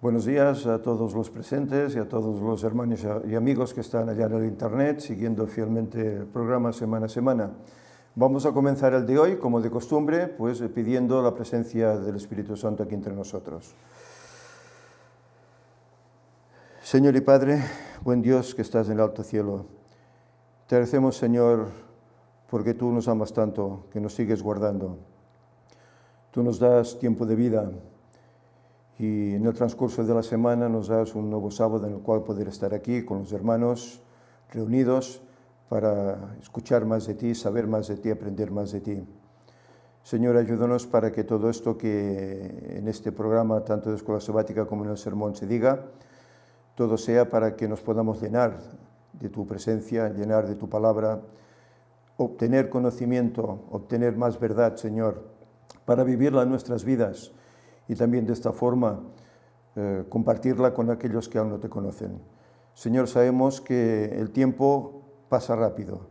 Buenos días a todos los presentes y a todos los hermanos y amigos que están allá en el Internet, siguiendo fielmente el programa semana a semana. Vamos a comenzar el de hoy, como de costumbre, pues pidiendo la presencia del Espíritu Santo aquí entre nosotros. Señor y Padre, buen Dios que estás en el alto cielo, te agradecemos, Señor, porque tú nos amas tanto, que nos sigues guardando. Tú nos das tiempo de vida y en el transcurso de la semana nos das un nuevo sábado en el cual poder estar aquí con los hermanos reunidos para escuchar más de ti, saber más de ti, aprender más de ti. Señor, ayúdanos para que todo esto que en este programa, tanto de Escuela Sabática como en el sermón, se diga, todo sea para que nos podamos llenar de tu presencia, llenar de tu palabra, obtener conocimiento, obtener más verdad, Señor, para vivirla en nuestras vidas y también de esta forma compartirla con aquellos que aún no te conocen. Señor, sabemos que el tiempo pasa rápido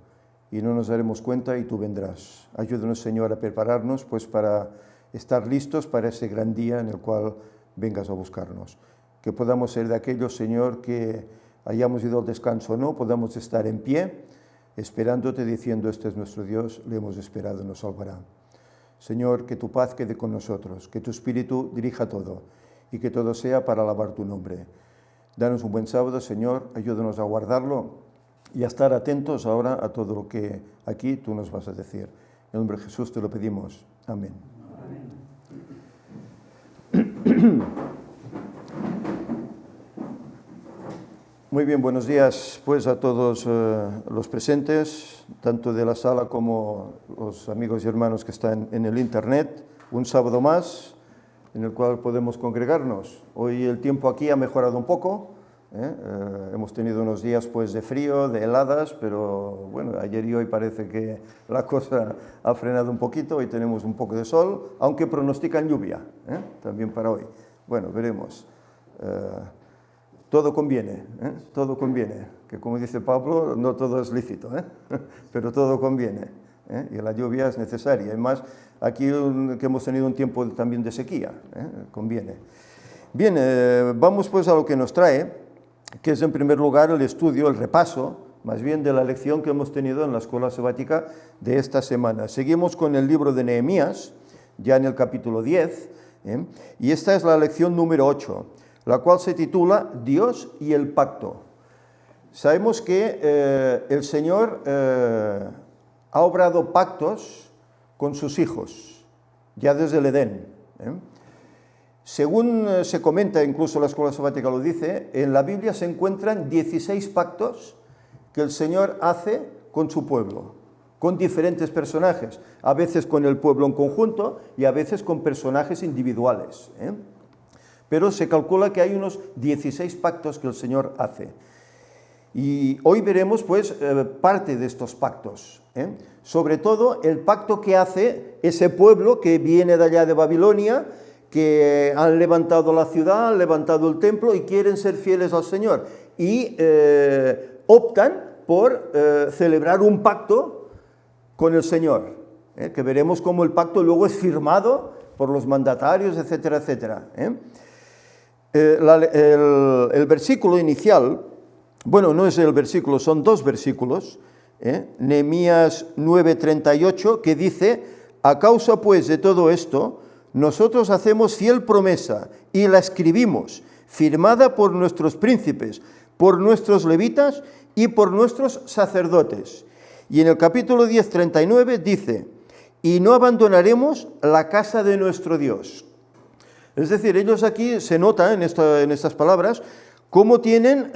y no nos daremos cuenta y tú vendrás. Ayúdanos, Señor, a prepararnos pues para estar listos para ese gran día en el cual vengas a buscarnos. Que podamos ser de aquellos, Señor, que hayamos ido al descanso o no, podamos estar en pie, esperándote, diciendo, este es nuestro Dios, le hemos esperado y nos salvará. Señor, que tu paz quede con nosotros, que tu Espíritu dirija todo y que todo sea para alabar tu nombre. Danos un buen sábado, Señor, ayúdanos a guardarlo y a estar atentos ahora a todo lo que aquí tú nos vas a decir. En el nombre de Jesús te lo pedimos. Amén. Muy bien, buenos días pues a todos los presentes, tanto de la sala como los amigos y hermanos que están en el Internet. Un sábado más en el cual podemos congregarnos. Hoy el tiempo aquí ha mejorado un poco, hemos tenido unos días pues de frío, de heladas, pero bueno, ayer y hoy parece que la cosa ha frenado un poquito. Hoy tenemos un poco de sol, aunque pronostican lluvia, también para hoy. Bueno, veremos. Todo conviene, que como dice Pablo, no todo es lícito, pero todo conviene, y la lluvia es necesaria. Además, aquí que hemos tenido un tiempo también de sequía, conviene. Bien, vamos pues a lo que nos trae, que es en primer lugar el estudio, el repaso, más bien de la lección que hemos tenido en la Escuela Sabática de esta semana. Seguimos con el libro de Nehemías, ya en el capítulo 10, y esta es la lección número 8. La cual se titula Dios y el pacto. Sabemos que el Señor ha obrado pactos con sus hijos, ya desde el Edén. Según se comenta, incluso la Escuela Sabática lo dice, en la Biblia se encuentran 16 pactos que el Señor hace con su pueblo, con diferentes personajes, a veces con el pueblo en conjunto y a veces con personajes individuales. Pero se calcula que hay unos 16 pactos que el Señor hace. Y hoy veremos pues parte de estos pactos. Sobre todo el pacto que hace ese pueblo que viene de allá de Babilonia, que han levantado la ciudad, han levantado el templo y quieren ser fieles al Señor. Y optan por celebrar un pacto con el Señor, que veremos cómo el pacto luego es firmado por los mandatarios, etcétera, etcétera. El versículo inicial, bueno, no es el versículo, son dos versículos, Nehemías 9:38, que dice, a causa pues de todo esto, nosotros hacemos fiel promesa y la escribimos, firmada por nuestros príncipes, por nuestros levitas y por nuestros sacerdotes. Y en el capítulo 10:39 dice, y no abandonaremos la casa de nuestro Dios. Es decir, ellos aquí se nota en estas palabras cómo tienen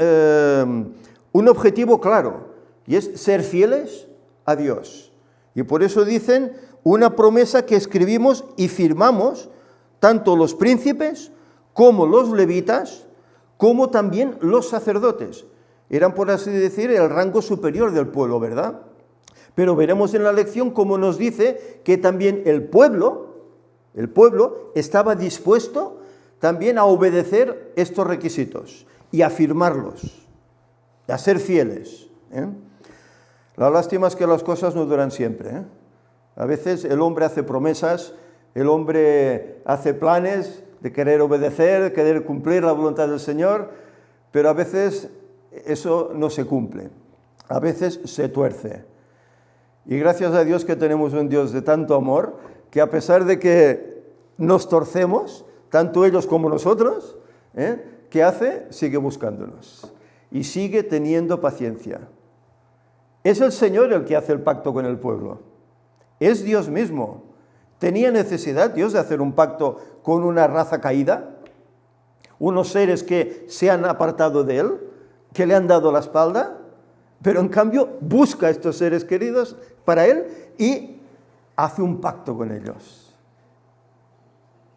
un objetivo claro, y es ser fieles a Dios. Y por eso dicen una promesa que escribimos y firmamos tanto los príncipes como los levitas, como también los sacerdotes. Eran, por así decir, el rango superior del pueblo, ¿verdad? Pero veremos en la lección cómo nos dice que también el pueblo estaba dispuesto también a obedecer estos requisitos y a firmarlos, a ser fieles. La lástima es que las cosas no duran siempre. A veces el hombre hace promesas, el hombre hace planes, de querer obedecer, de querer cumplir la voluntad del Señor, pero a veces eso no se cumple, a veces se tuerce. Y gracias a Dios que tenemos un Dios de tanto amor, que a pesar de que nos torcemos, tanto ellos como nosotros, ¿qué hace? Sigue buscándonos y sigue teniendo paciencia. Es el Señor el que hace el pacto con el pueblo. Es Dios mismo. ¿Tenía necesidad Dios de hacer un pacto con una raza caída? Unos seres que se han apartado de Él, que le han dado la espalda, pero en cambio busca a estos seres queridos para Él y hace un pacto con ellos.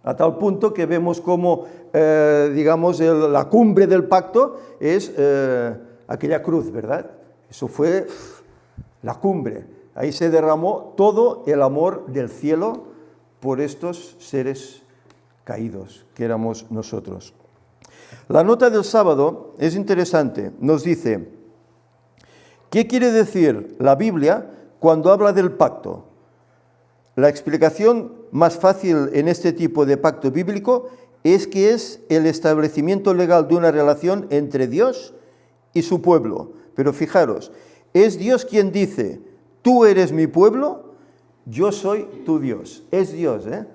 A tal punto que vemos como, digamos, la cumbre del pacto es aquella cruz, ¿verdad? Eso fue la cumbre. Ahí se derramó todo el amor del cielo por estos seres caídos que éramos nosotros. La nota del sábado es interesante. Nos dice, ¿qué quiere decir la Biblia cuando habla del pacto? La explicación más fácil en este tipo de pacto bíblico es que es el establecimiento legal de una relación entre Dios y su pueblo. Pero fijaros, es Dios quien dice, tú eres mi pueblo, yo soy tu Dios. Es Dios, ¿eh?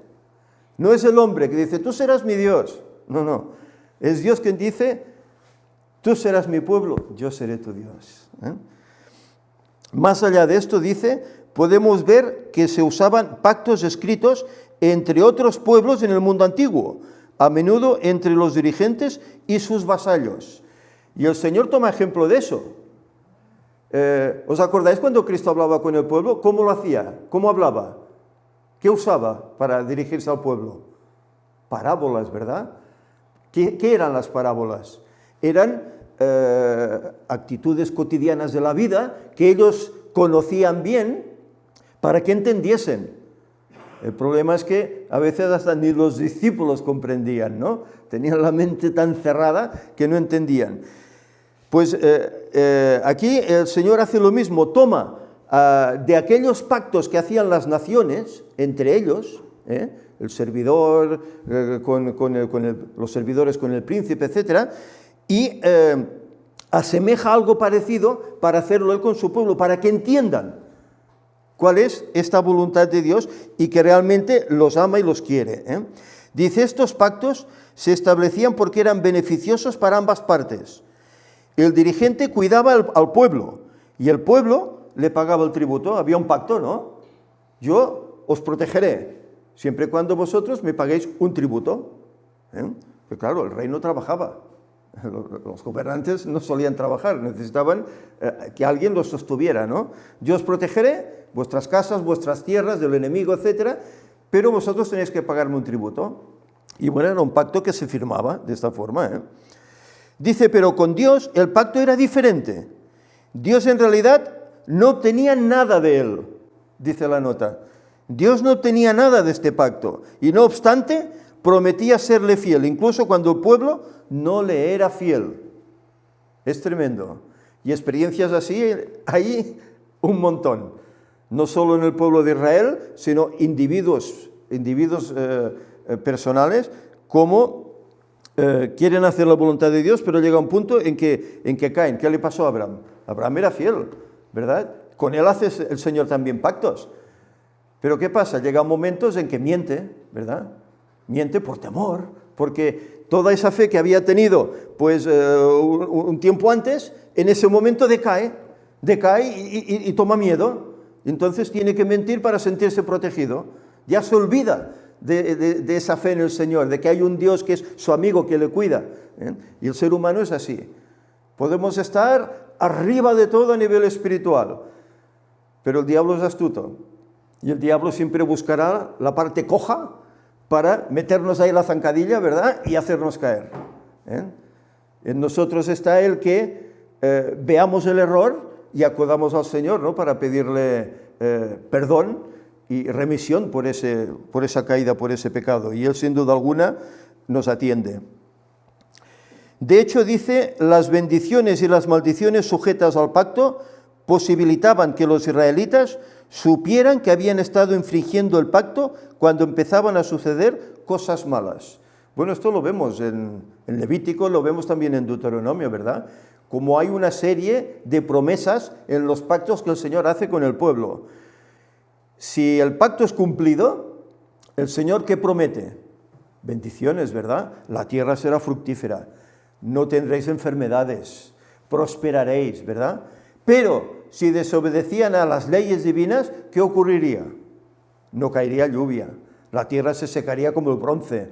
No es el hombre que dice, tú serás mi Dios. No, no. Es Dios quien dice, tú serás mi pueblo, yo seré tu Dios. Más allá de esto, dice, podemos ver que se usaban pactos escritos entre otros pueblos en el mundo antiguo, a menudo entre los dirigentes y sus vasallos. Y el Señor toma ejemplo de eso. ¿Os acordáis cuando Cristo hablaba con el pueblo? ¿Cómo lo hacía? ¿Cómo hablaba? ¿Qué usaba para dirigirse al pueblo? Parábolas, ¿verdad? ¿Qué eran las parábolas? Eran actitudes cotidianas de la vida que ellos conocían bien para que entendiesen. El problema es que a veces hasta ni los discípulos comprendían, ¿no? Tenían la mente tan cerrada que no entendían. Pues aquí el Señor hace lo mismo, toma de aquellos pactos que hacían las naciones entre ellos, el servidor los servidores con el príncipe, etc., y asemeja algo parecido para hacerlo Él con su pueblo, para que entiendan cuál es esta voluntad de Dios y que realmente los ama y los quiere. Dice, estos pactos se establecían porque eran beneficiosos para ambas partes. El dirigente cuidaba al pueblo y el pueblo le pagaba el tributo. Había un pacto, ¿no? Yo os protegeré, siempre y cuando vosotros me paguéis un tributo. Pero claro, el rey no trabajaba. Los gobernantes no solían trabajar, necesitaban que alguien los sostuviera, ¿no? Yo os protegeré, vuestras casas, vuestras tierras, del enemigo, etc., pero vosotros tenéis que pagarme un tributo. Y bueno, era un pacto que se firmaba de esta forma, Dice, pero con Dios el pacto era diferente. Dios en realidad no obtenía nada de él, dice la nota. Dios no obtenía nada de este pacto y no obstante prometía serle fiel, incluso cuando el pueblo no le era fiel. Es tremendo. Y experiencias así hay un montón. No solo en el pueblo de Israel, sino individuos personales, como quieren hacer la voluntad de Dios, pero llega un punto en que caen. ¿Qué le pasó a Abraham? Abraham era fiel, ¿verdad? Con él hace el Señor también pactos. Pero ¿qué pasa? Llegan momentos en que miente, ¿verdad? Miente por temor, porque toda esa fe que había tenido pues un tiempo antes, en ese momento decae y toma miedo. Entonces tiene que mentir para sentirse protegido. Ya se olvida de esa fe en el Señor, de que hay un Dios que es su amigo, que le cuida. Y el ser humano es así. Podemos estar arriba de todo a nivel espiritual, pero el diablo es astuto. Y el diablo siempre buscará la parte coja para meternos ahí la zancadilla, ¿verdad? Y hacernos caer. En nosotros está el que veamos el error y acudamos al Señor, ¿no? Para pedirle perdón y remisión por esa caída, por ese pecado. Y Él, sin duda alguna, nos atiende. De hecho, dice, las bendiciones y las maldiciones sujetas al pacto posibilitaban que los israelitas supieran que habían estado infringiendo el pacto cuando empezaban a suceder cosas malas. Bueno, esto lo vemos en Levítico, lo vemos también en Deuteronomio, ¿verdad? Como hay una serie de promesas en los pactos que el Señor hace con el pueblo. Si el pacto es cumplido, el Señor, ¿qué promete? Bendiciones, ¿verdad? La tierra será fructífera, no tendréis enfermedades, prosperaréis, ¿verdad? Pero si desobedecían a las leyes divinas, ¿qué ocurriría? No caería lluvia, la tierra se secaría como el bronce,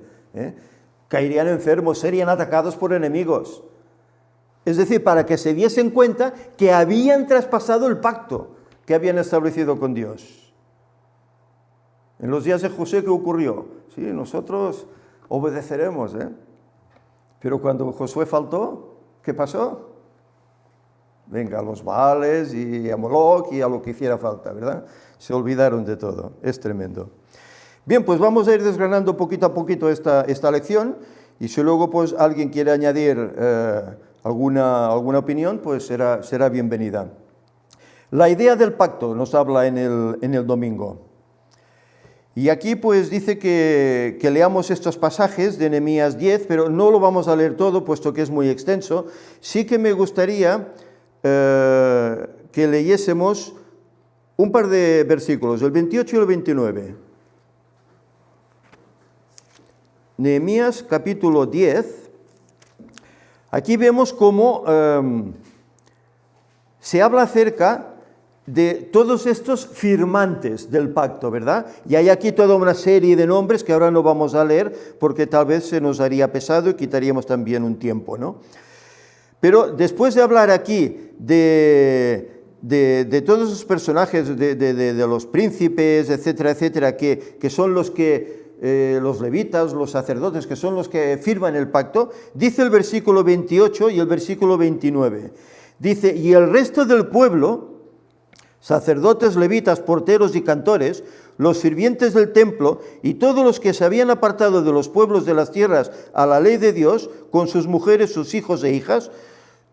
caerían enfermos, serían atacados por enemigos. Es decir, para que se diesen cuenta que habían traspasado el pacto que habían establecido con Dios. En los días de José, ¿qué ocurrió? Sí, nosotros obedeceremos, Pero cuando Josué faltó, ¿qué pasó? Venga, a los Baales y a Moloch y a lo que hiciera falta, ¿verdad? Se olvidaron de todo, es tremendo. Bien, pues vamos a ir desgranando poquito a poquito esta lección, y si luego pues alguien quiere añadir alguna opinión, pues será bienvenida. La idea del pacto nos habla en el domingo. Y aquí pues dice que leamos estos pasajes de Nehemías 10, pero no lo vamos a leer todo, puesto que es muy extenso. Sí que me gustaría que leyésemos un par de versículos, el 28 y el 29. Nehemías capítulo 10. Aquí vemos cómo se habla acerca de todos estos firmantes del pacto, ¿verdad? Y hay aquí toda una serie de nombres que ahora no vamos a leer porque tal vez se nos haría pesado y quitaríamos también un tiempo, ¿no? Pero después de hablar aquí de todos esos personajes, de los príncipes, etcétera, etcétera, que son los levitas, los sacerdotes, que son los que firman el pacto, dice el versículo 28 y el versículo 29. Dice, y el resto del pueblo, sacerdotes, levitas, porteros y cantores, los sirvientes del templo y todos los que se habían apartado de los pueblos de las tierras a la ley de Dios, con sus mujeres, sus hijos e hijas,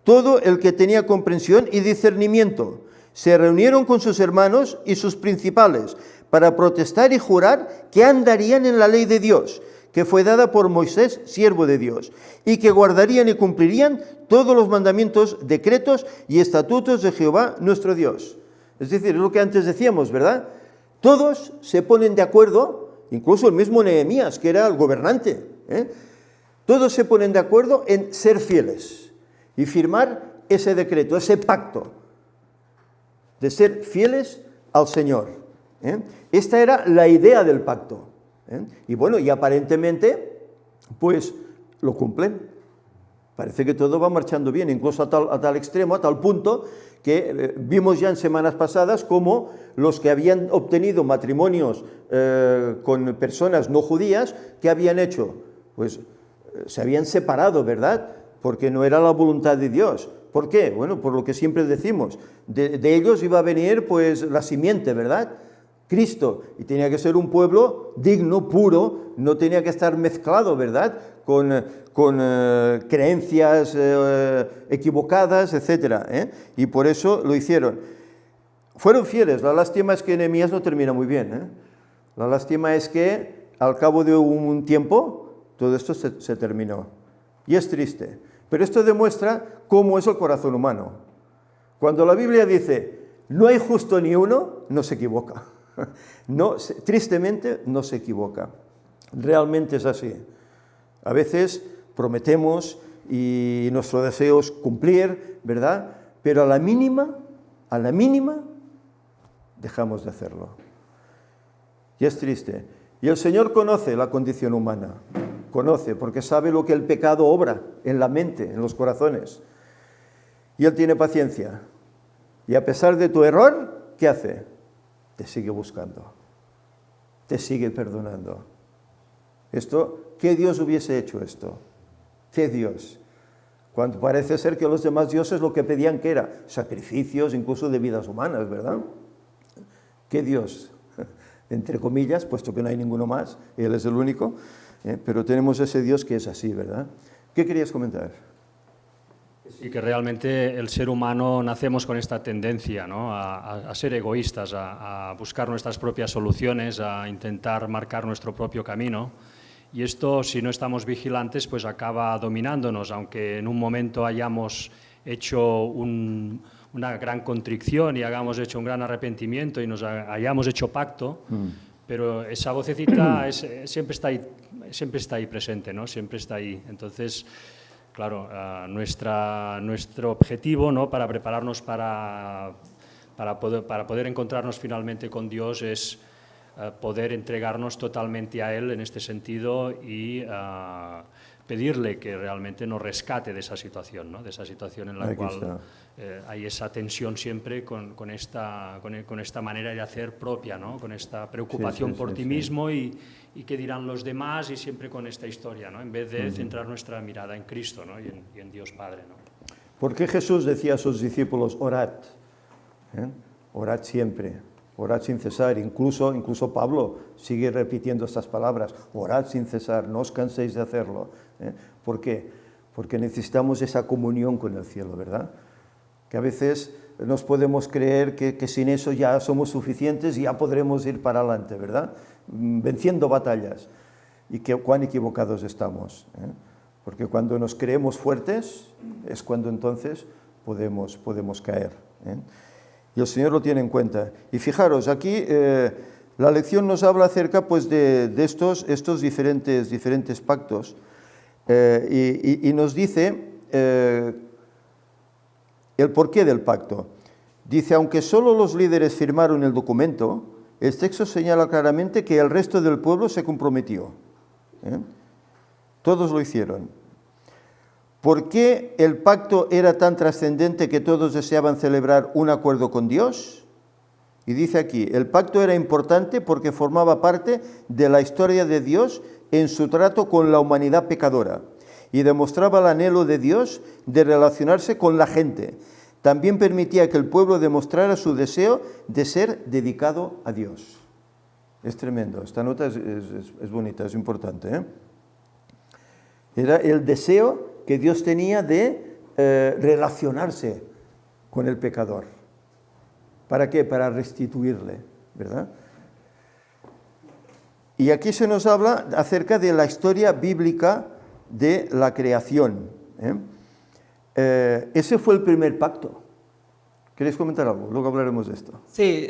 todo el que tenía comprensión y discernimiento, se reunieron con sus hermanos y sus principales para protestar y jurar que andarían en la ley de Dios, que fue dada por Moisés, siervo de Dios, y que guardarían y cumplirían todos los mandamientos, decretos y estatutos de Jehová nuestro Dios. Es decir, es lo que antes decíamos, ¿verdad? Todos se ponen de acuerdo, incluso el mismo Nehemías, que era el gobernante, todos se ponen de acuerdo en ser fieles y firmar ese decreto, ese pacto de ser fieles al Señor. Esta era la idea del pacto. Y bueno, y aparentemente, pues lo cumplen. Parece que todo va marchando bien, incluso a tal extremo, a tal punto, que vimos ya en semanas pasadas cómo los que habían obtenido matrimonios con personas no judías, ¿qué habían hecho? Pues se habían separado, ¿verdad? Porque no era la voluntad de Dios. ¿Por qué? Bueno, por lo que siempre decimos, de ellos iba a venir pues la simiente, ¿verdad? Cristo, y tenía que ser un pueblo digno, puro, no tenía que estar mezclado, ¿verdad?, con creencias equivocadas, etc. Y por eso lo hicieron. Fueron fieles. La lástima es que Nehemías no termina muy bien. La lástima es que al cabo de un tiempo todo esto se terminó. Y es triste. Pero esto demuestra cómo es el corazón humano. Cuando la Biblia dice, no hay justo ni uno, no se equivoca. No, tristemente no se equivoca. Realmente es así. A veces prometemos y nuestro deseo es cumplir, ¿verdad? Pero a la mínima, dejamos de hacerlo. Y es triste. Y el Señor conoce la condición humana. Conoce, porque sabe lo que el pecado obra en la mente, en los corazones. Y Él tiene paciencia. Y a pesar de tu error, ¿qué hace? Te sigue buscando. Te sigue perdonando. ¿Qué Dios hubiese hecho esto? ¿Qué Dios? Cuando parece ser que los demás dioses lo que pedían que era sacrificios, incluso de vidas humanas, ¿verdad? ¿Qué Dios? Entre comillas, puesto que no hay ninguno más, Él es el único, pero tenemos ese Dios que es así, ¿verdad? ¿Qué querías comentar? Y que realmente el ser humano nacemos con esta tendencia, ¿no?, a ser egoístas, a buscar nuestras propias soluciones, a intentar marcar nuestro propio camino. y esto, si no estamos vigilantes, pues acaba dominándonos, aunque en un momento hayamos hecho una gran contrición y hayamos hecho un gran arrepentimiento y nos hayamos hecho pacto, pero esa vocecita siempre está ahí presente, ¿no? Siempre está ahí. Entonces, claro, nuestro objetivo, ¿no?, para prepararnos para poder encontrarnos finalmente con Dios es poder entregarnos totalmente a Él en este sentido y pedirle que realmente nos rescate de esa situación, ¿no?, de esa situación en la cual hay esa tensión siempre con esta manera de hacer propia, ¿no?, con esta preocupación por ti mismo y qué dirán los demás, y siempre con esta historia, ¿no?, en vez de centrar nuestra mirada en Cristo, ¿no?, y en Dios Padre, ¿no? ¿Por qué Jesús decía a sus discípulos, orad? Orad siempre, orad sin cesar. Incluso Pablo sigue repitiendo estas palabras, orad sin cesar, no os canséis de hacerlo. ¿Por qué? Porque necesitamos esa comunión con el cielo, ¿verdad? Que a veces nos podemos creer que sin eso ya somos suficientes y ya podremos ir para adelante, ¿verdad? Venciendo batallas. Y cuán equivocados estamos, porque cuando nos creemos fuertes es cuando entonces podemos caer. Y el Señor lo tiene en cuenta. Y fijaros, aquí la lección nos habla acerca pues, de estos diferentes pactos y nos dice el porqué del pacto. Dice, aunque solo los líderes firmaron el documento, el texto señala claramente que el resto del pueblo se comprometió. Todos lo hicieron. ¿Por qué el pacto era tan trascendente que todos deseaban celebrar un acuerdo con Dios? Y dice aquí, el pacto era importante porque formaba parte de la historia de Dios en su trato con la humanidad pecadora y demostraba el anhelo de Dios de relacionarse con la gente. También permitía que el pueblo demostrara su deseo de ser dedicado a Dios. Es tremendo, esta nota es bonita, es importante, Era el deseo que Dios tenía de relacionarse con el pecador. ¿Para qué? Para restituirle, ¿verdad? Y aquí se nos habla acerca de la historia bíblica de la creación. Ese fue el primer pacto. ¿Queréis comentar algo? Luego hablaremos de esto. Sí,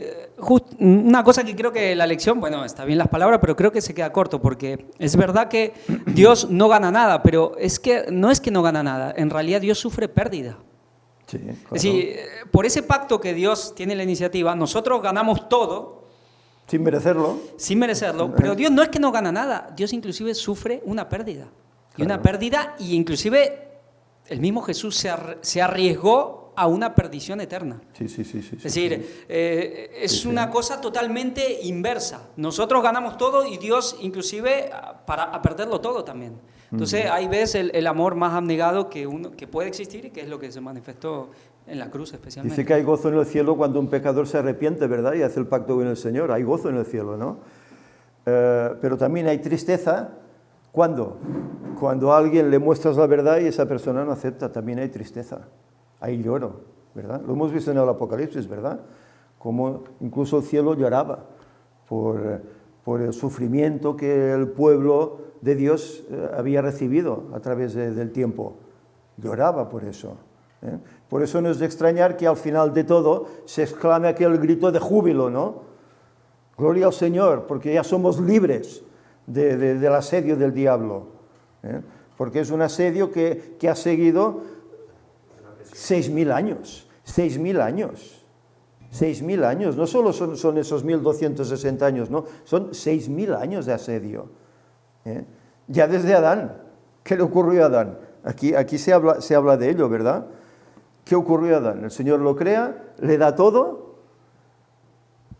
una cosa que creo que la lección, bueno, está bien las palabras, pero creo que se queda corto, porque es verdad que Dios no gana nada, pero no es que no gana nada, en realidad Dios sufre pérdida. Sí, claro. Es decir, por ese pacto que Dios tiene la iniciativa, nosotros ganamos todo. Sin merecerlo. Sin merecerlo, pero Dios no es que no gana nada, Dios inclusive sufre una pérdida. Y una pérdida, y inclusive el mismo Jesús se arriesgó a una perdición eterna. Sí. Es decir, es una cosa totalmente inversa. Nosotros ganamos todo y Dios inclusive a perderlo todo también. Entonces ahí ves el amor más abnegado que puede existir y que es lo que se manifestó en la cruz especialmente. Dice que hay gozo en el cielo cuando un pecador se arrepiente, ¿verdad? Y hace el pacto con el Señor. Hay gozo en el cielo, ¿no? Pero también hay tristeza. ¿Cuándo? Cuando a alguien le muestras la verdad y esa persona no acepta, también hay tristeza. Hay lloro, ¿verdad? Lo hemos visto en el Apocalipsis, ¿verdad? Como incluso el cielo lloraba por el sufrimiento que el pueblo de Dios había recibido a través del tiempo. Lloraba por eso. Por eso no es de extrañar que al final de todo se exclame aquel grito de júbilo, ¿no? Gloria al Señor, porque ya somos libres del asedio del diablo. Porque es un asedio que ha seguido 6.000 años, 6.000 años, 6.000 años, no solo son esos 1.260 años, no, son 6.000 años de asedio. Ya desde Adán, ¿qué le ocurrió a Adán? Aquí se habla de ello, ¿verdad? ¿Qué ocurrió a Adán? El Señor lo crea, le da todo,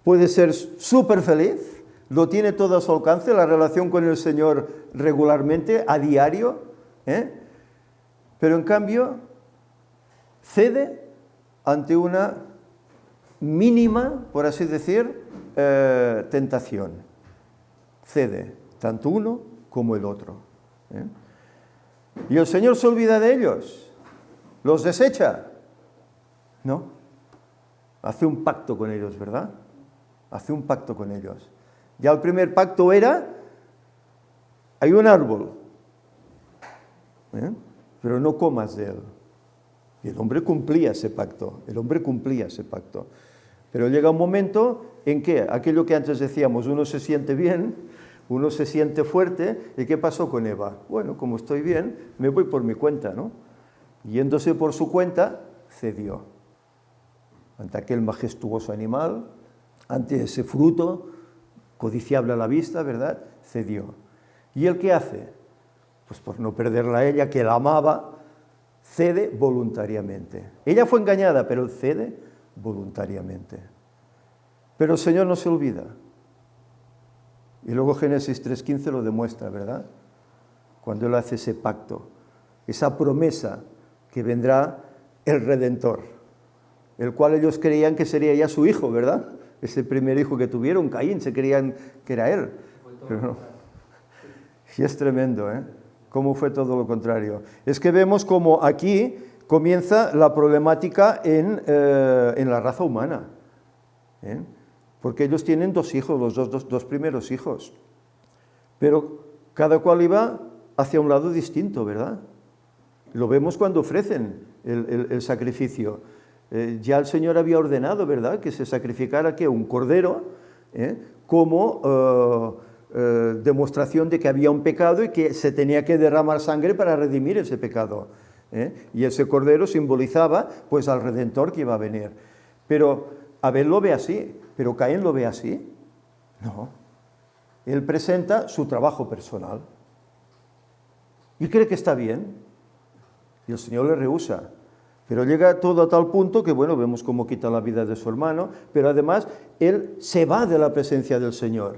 puede ser súper feliz, lo tiene todo a su alcance, la relación con el Señor regularmente, a diario, pero en cambio cede ante una mínima, por así decir, tentación. Cede, tanto uno como el otro. Y el Señor se olvida de ellos, los desecha. No, hace un pacto con ellos, ¿verdad? Hace un pacto con ellos. Ya el primer pacto era hay un árbol, pero no comas de él. Y el hombre cumplía ese pacto, Pero llega un momento en que aquello que antes decíamos, uno se siente bien, uno se siente fuerte, ¿y qué pasó con Eva? Bueno, como estoy bien, me voy por mi cuenta, ¿no? Yéndose por su cuenta, cedió. Ante aquel majestuoso animal, ante ese fruto, codiciable a la vista, ¿verdad? Cedió. ¿Y él qué hace? Pues por no perderla a ella, que la amaba, cede voluntariamente. Ella fue engañada, pero él cede voluntariamente. Pero el Señor no se olvida. Y luego Génesis 3:15 lo demuestra, ¿verdad? Cuando Él hace ese pacto, esa promesa que vendrá el Redentor, el cual ellos creían que sería ya su hijo, ¿verdad? Ese primer hijo que tuvieron, Caín, se creían que era él. Pero no. Y es tremendo, ¿eh? Cómo fue todo lo contrario. Es que vemos como aquí comienza la problemática en la raza humana, ¿eh? Porque ellos tienen dos hijos, los dos primeros hijos, pero cada cual iba hacia un lado distinto, ¿verdad? Lo vemos cuando ofrecen el sacrificio. Ya el Señor había ordenado, ¿verdad?, que se sacrificara ¿qué? Un cordero, como demostración de que había un pecado y que se tenía que derramar sangre para redimir ese pecado. Y ese cordero simbolizaba pues al Redentor que iba a venir. Pero Abel lo ve así, pero Caín lo ve así. No. Él presenta su trabajo personal y cree que está bien, y el Señor le rehúsa. Pero llega todo a tal punto que, bueno, vemos cómo quita la vida de su hermano, pero además él se va de la presencia del Señor.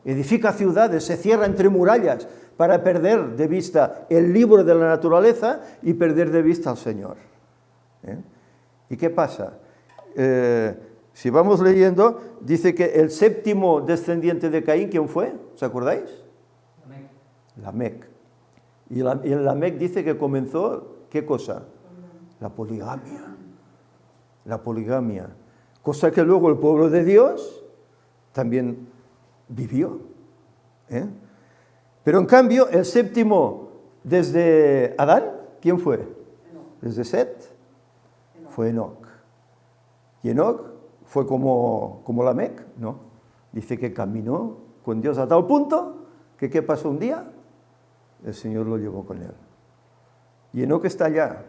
Edifica ciudades, se cierra entre murallas para perder de vista el libro de la naturaleza y perder de vista al Señor. ¿Y qué pasa? Si vamos leyendo, dice que el séptimo descendiente de Caín, ¿quién fue? ¿Os acordáis? Lamec. Y Lamec dice que comenzó, ¿qué cosa? La poligamia. La poligamia. Cosa que luego el pueblo de Dios también vivió. Pero en cambio, el séptimo desde Adán, ¿quién fue? Desde Set, fue Enoc. Y Enoc fue como Lamec, ¿no? Dice que caminó con Dios a tal punto que ¿qué pasó un día? El Señor lo llevó con él. Y Enoc está allá.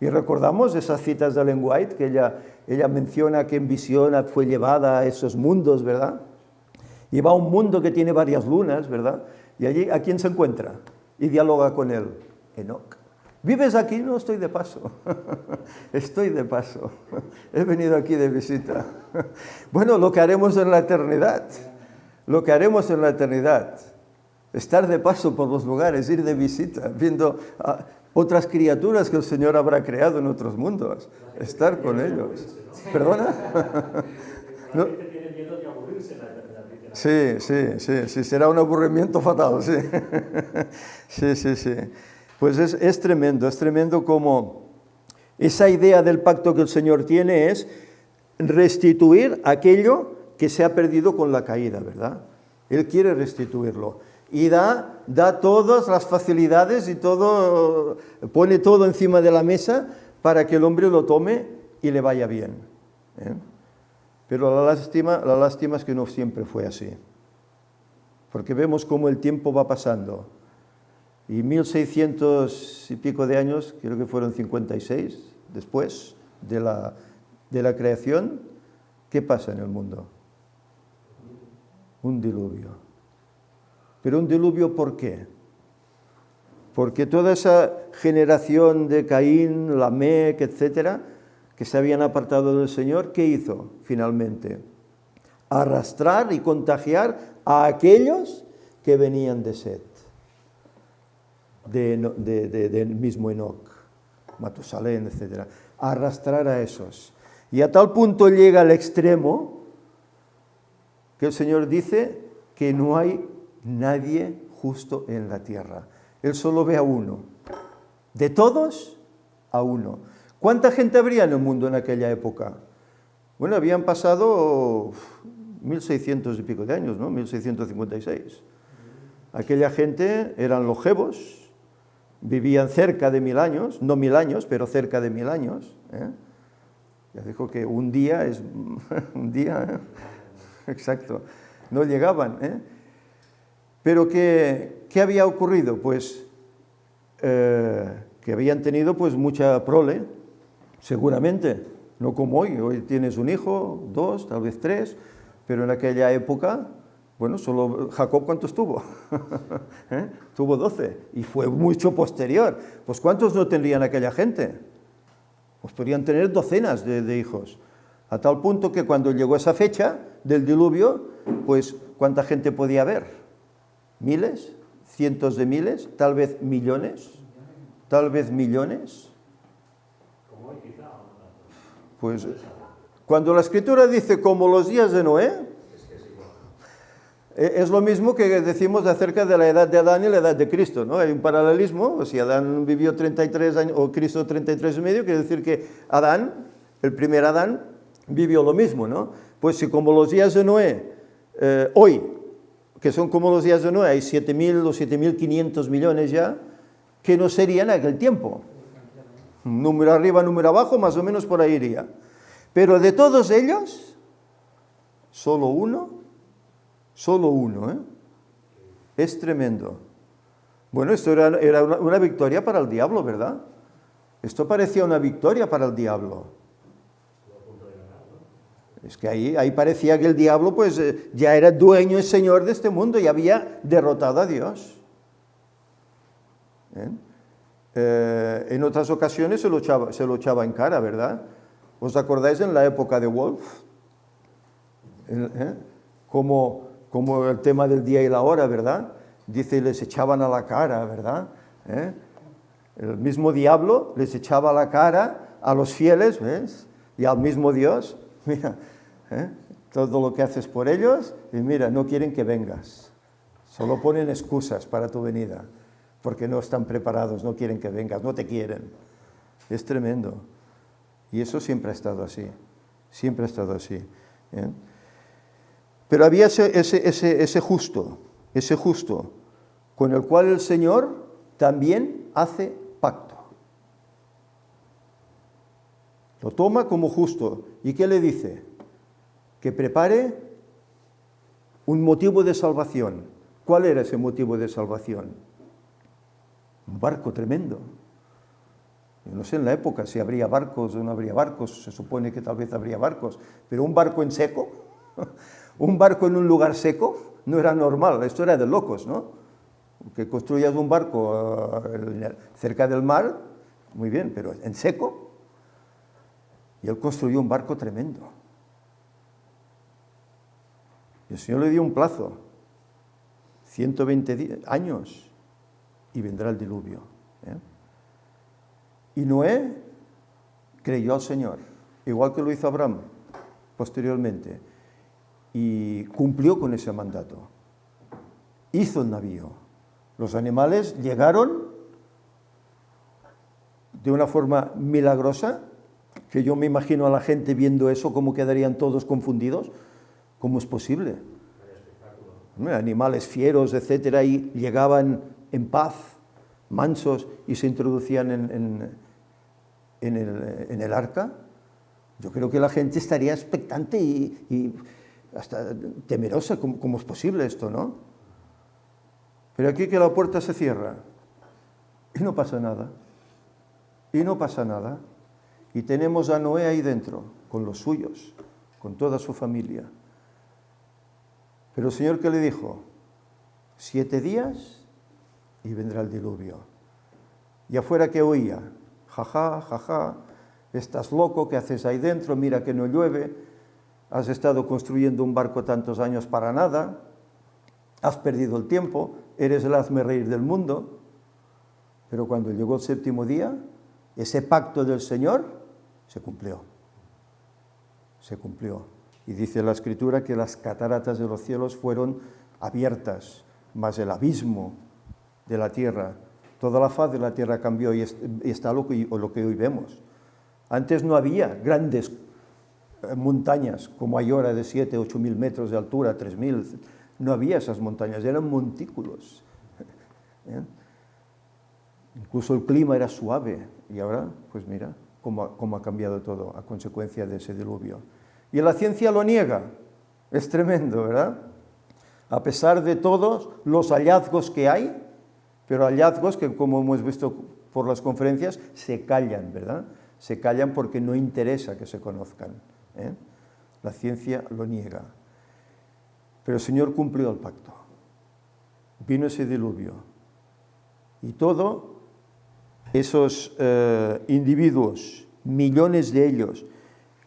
Y recordamos esas citas de Ellen White, que ella menciona que en visión fue llevada a esos mundos, ¿verdad? Y va a un mundo que tiene varias lunas, ¿verdad? Y allí, ¿a quién se encuentra? Y dialoga con él. Enoc. ¿Vives aquí? No, estoy de paso. Estoy de paso. He venido aquí de visita. Bueno, lo que haremos en la eternidad. Lo que haremos en la eternidad. Estar de paso por los lugares, ir de visita, viendo a otras criaturas que el Señor habrá creado en otros mundos. Estar con ellos. ¿Perdona? ¿No? Sí, será un aburrimiento fatal, sí. Sí. Pues es tremendo como esa idea del pacto que el Señor tiene es restituir aquello que se ha perdido con la caída, ¿verdad? Él quiere restituirlo y da todas las facilidades y todo, pone todo encima de la mesa para que el hombre lo tome y le vaya bien, Pero la lástima es que no siempre fue así, porque vemos cómo el tiempo va pasando. Y 1600 y pico de años, creo que fueron 56, después de la creación, ¿qué pasa en el mundo? Un diluvio. ¿Pero un diluvio por qué? Porque toda esa generación de Caín, Lamec, etcétera, que se habían apartado del Señor, ¿qué hizo finalmente? Arrastrar y contagiar a aquellos que venían de Set. Del mismo Enoc, Matusalén, etc. Arrastrar a esos. Y a tal punto llega al extremo que el Señor dice que no hay nadie justo en la tierra. Él solo ve a uno. De todos, a uno. ¿Cuánta gente habría en el mundo en aquella época? Bueno, habían pasado 1600 y pico de años, ¿no? 1656. Aquella gente eran longevos, vivían cerca de 1000 años, no 1000 años, pero cerca de 1000 años. Ya dijo que un día es un día, exacto, no llegaban. Pero ¿qué había ocurrido? Pues que habían tenido pues mucha prole, seguramente, no como hoy tienes un hijo, 2, tal vez 3, pero en aquella época, bueno, solo Jacob, ¿cuántos tuvo? Tuvo 12, y fue mucho posterior. Pues ¿cuántos no tendrían aquella gente? Pues podrían tener docenas de hijos, a tal punto que cuando llegó esa fecha del diluvio, pues ¿cuánta gente podía haber? ¿Miles? ¿Cientos de miles? ¿Tal vez millones? ¿Tal vez millones? Pues cuando la Escritura dice como los días de Noé, es lo mismo que decimos acerca de la edad de Adán y la edad de Cristo, ¿no? Hay un paralelismo. Si Adán vivió 33 años o Cristo 33 y medio, quiere decir que Adán, el primer Adán, vivió lo mismo, ¿no? Pues si como los días de Noé, hoy, que son como los días de Noé, hay 7.000 o 7.500 millones ya, ¿qué no sería en aquel tiempo? Número arriba, número abajo, más o menos por ahí iría. Pero de todos ellos, solo uno, es tremendo. Bueno, esto era una victoria para el diablo, ¿verdad? Esto parecía una victoria para el diablo. Es que ahí parecía que el diablo pues ya era dueño y señor de este mundo y había derrotado a Dios. En otras ocasiones se lo echaba en cara, ¿verdad? ¿Os acordáis en la época de Wolf? Como el tema del día y la hora, ¿verdad? Dice, les echaban a la cara, ¿verdad? El mismo diablo les echaba a la cara a los fieles, ¿ves? Y al mismo Dios, mira, todo lo que haces por ellos, y mira, no quieren que vengas. Solo ponen excusas para tu venida, porque no están preparados, no quieren que vengas, no te quieren. Es tremendo. Y eso siempre ha estado así, siempre ha estado así. Pero había ese justo, con el cual el Señor también hace pacto. Lo toma como justo. ¿Y qué le dice? Que prepare un motivo de salvación. ¿Cuál era ese motivo de salvación? Un barco tremendo. Yo no sé en la época si habría barcos o no habría barcos, se supone que tal vez habría barcos, pero un barco en seco, un barco en un lugar seco, no era normal, esto era de locos, ¿no? Que construyas un barco cerca del mar, muy bien, pero en seco. Y él construyó un barco tremendo. Y el Señor le dio un plazo, 120 años, y vendrá el diluvio. Y Noé creyó al Señor, igual que lo hizo Abraham posteriormente, y cumplió con ese mandato. Hizo el navío. Los animales llegaron de una forma milagrosa, que yo me imagino a la gente viendo eso, cómo quedarían todos confundidos. ¿Cómo es posible? Animales fieros, etcétera, y llegaban en paz, mansos, y se introducían en el arca. Yo creo que la gente estaría expectante y hasta temerosa. ¿Cómo es posible esto, no? Pero aquí que la puerta se cierra y no pasa nada. Y no pasa nada. Y tenemos a Noé ahí dentro, con los suyos, con toda su familia. Pero el Señor, ¿qué le dijo? 7 días y vendrá el diluvio. Y afuera, ¿qué oía? Jaja, jaja, estás loco, ¿qué haces ahí dentro? Mira que no llueve, has estado construyendo un barco tantos años para nada, has perdido el tiempo, eres el hazmerreír del mundo. Pero cuando llegó el 7º día, ese pacto del Señor se cumplió. Se cumplió. Y dice la Escritura que las cataratas de los cielos fueron abiertas, mas el abismo de la tierra, toda la faz de la tierra cambió y está lo que hoy vemos. Antes no había grandes montañas como hay ahora de 7.000 o 8.000 metros de altura, 3.000, no había esas montañas, eran montículos. ¿Eh? Incluso el clima era suave, y ahora, pues mira, cómo ha cambiado todo a consecuencia de ese diluvio. Y la ciencia lo niega, es tremendo, ¿verdad? A pesar de todos los hallazgos que hay, pero hallazgos que, como hemos visto por las conferencias, se callan, ¿verdad? Se callan porque no interesa que se conozcan, ¿eh? La ciencia lo niega. Pero el Señor cumplió el pacto. Vino ese diluvio. Y todos esos individuos, millones de ellos,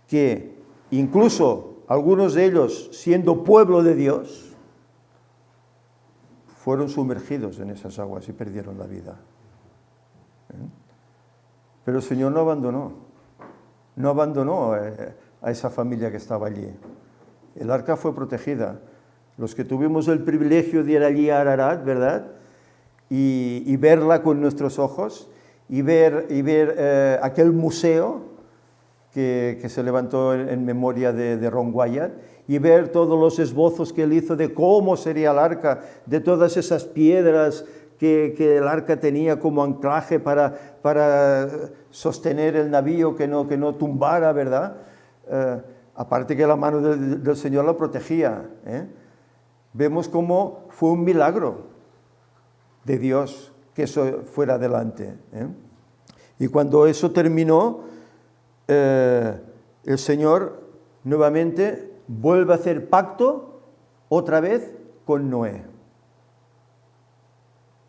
que incluso algunos de ellos, siendo pueblo de Dios, fueron sumergidos en esas aguas y perdieron la vida. Pero el Señor no abandonó a esa familia que estaba allí. El arca fue protegida. Los que tuvimos el privilegio de ir allí a Ararat, ¿verdad? Y verla con nuestros ojos, y ver aquel museo que se levantó en memoria de Ron Wyatt, y ver todos los esbozos que él hizo de cómo sería el arca, de todas esas piedras que el arca tenía como anclaje para sostener el navío, que no tumbara, ¿verdad? Aparte que la mano del Señor la protegía, ¿eh? Vemos cómo fue un milagro de Dios que eso fuera adelante, ¿eh? Y cuando eso terminó, el Señor nuevamente vuelve a hacer pacto otra vez con Noé.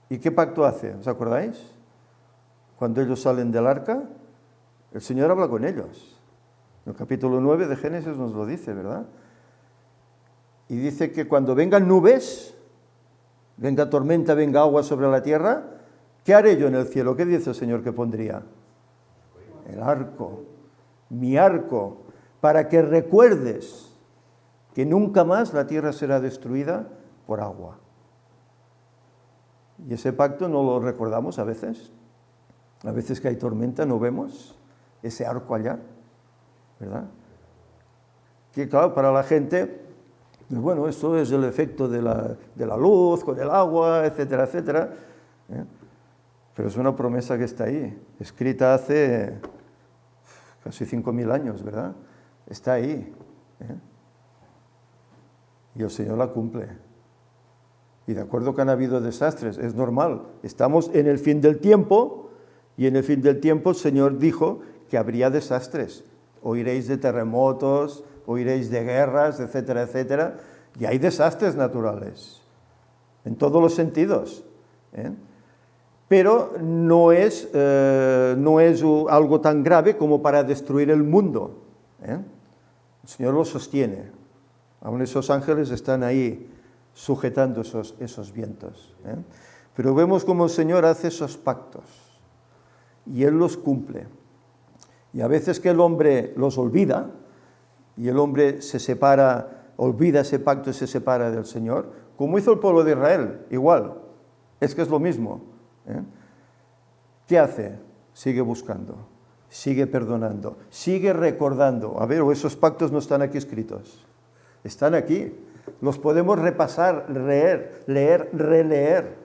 ¿Y qué pacto hace? ¿Os acordáis? Cuando ellos salen del arca, el Señor habla con ellos. En el capítulo 9 de Génesis nos lo dice, ¿verdad? Y dice que cuando vengan nubes, venga tormenta, venga agua sobre la tierra, ¿qué haré yo en el cielo? ¿Qué dice el Señor que pondría? El arco, mi arco, para que recuerdes que nunca más la tierra será destruida por agua. Y ese pacto no lo recordamos a veces que hay tormenta no vemos ese arco allá, ¿verdad? Que claro, para la gente, bueno, esto es el efecto de la luz, con el agua, etcétera, etcétera, ¿eh? Pero es una promesa que está ahí, escrita hace casi 5.000 años, ¿verdad? Está ahí, ¿eh? Y el Señor la cumple. Y de acuerdo que han habido desastres, es normal, estamos en el fin del tiempo, y en el fin del tiempo el Señor dijo que habría desastres. Oiréis de terremotos, oiréis de guerras, etcétera, etcétera, y hay desastres naturales, en todos los sentidos, ¿eh? Pero no es algo tan grave como para destruir el mundo, ¿eh? El Señor lo sostiene, aún esos ángeles están ahí sujetando esos vientos, ¿eh? Pero vemos cómo el Señor hace esos pactos, y Él los cumple. Y a veces que el hombre los olvida, y el hombre se separa, olvida ese pacto y se separa del Señor, como hizo el pueblo de Israel, igual, es que es lo mismo, ¿eh? ¿Qué hace? Sigue buscando, sigue perdonando, sigue recordando. A ver, esos pactos no están aquí escritos, están aquí, los podemos repasar, leer, releer,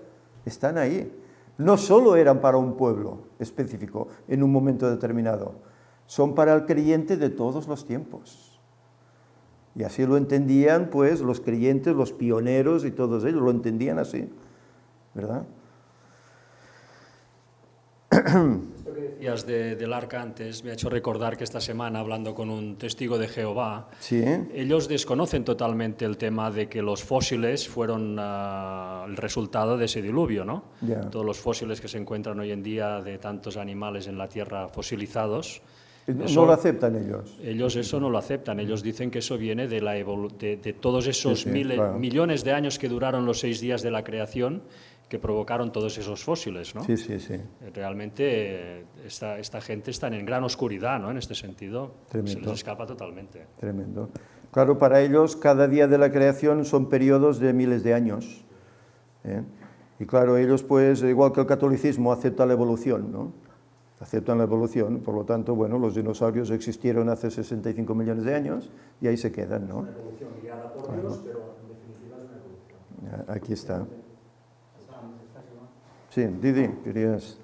están ahí. No solo eran para un pueblo específico en un momento determinado, son para el creyente de todos los tiempos. Y así lo entendían, pues, los creyentes, los pioneros y todos ellos, lo entendían así, ¿verdad? Esto que decías del arca antes me ha hecho recordar que esta semana, hablando con un testigo de Jehová, Sí. ellos desconocen totalmente el tema de que los fósiles fueron el resultado de ese diluvio, ¿no? Ya. Todos los fósiles que se encuentran hoy en día de tantos animales en la Tierra fosilizados. No lo aceptan ellos. Ellos eso no lo aceptan, ellos dicen que eso viene de todos esos Sí, claro. millones de años que duraron los 6 días de la creación, que provocaron todos esos fósiles, ¿no? Sí, sí, sí. Realmente esta gente está en gran oscuridad, ¿no? En este sentido, Tremendo. se les escapa totalmente. Tremendo. Claro, para ellos cada día de la creación son periodos de miles de años, ¿eh? Y claro, ellos pues, igual que el catolicismo, aceptan la evolución, ¿no? Aceptan la evolución, por lo tanto, bueno, los dinosaurios existieron hace 65 millones de años y ahí se quedan, ¿no? Una evolución guiada por Dios, pero en definitiva es una evolución. Aquí está. Sí, Didi, querías...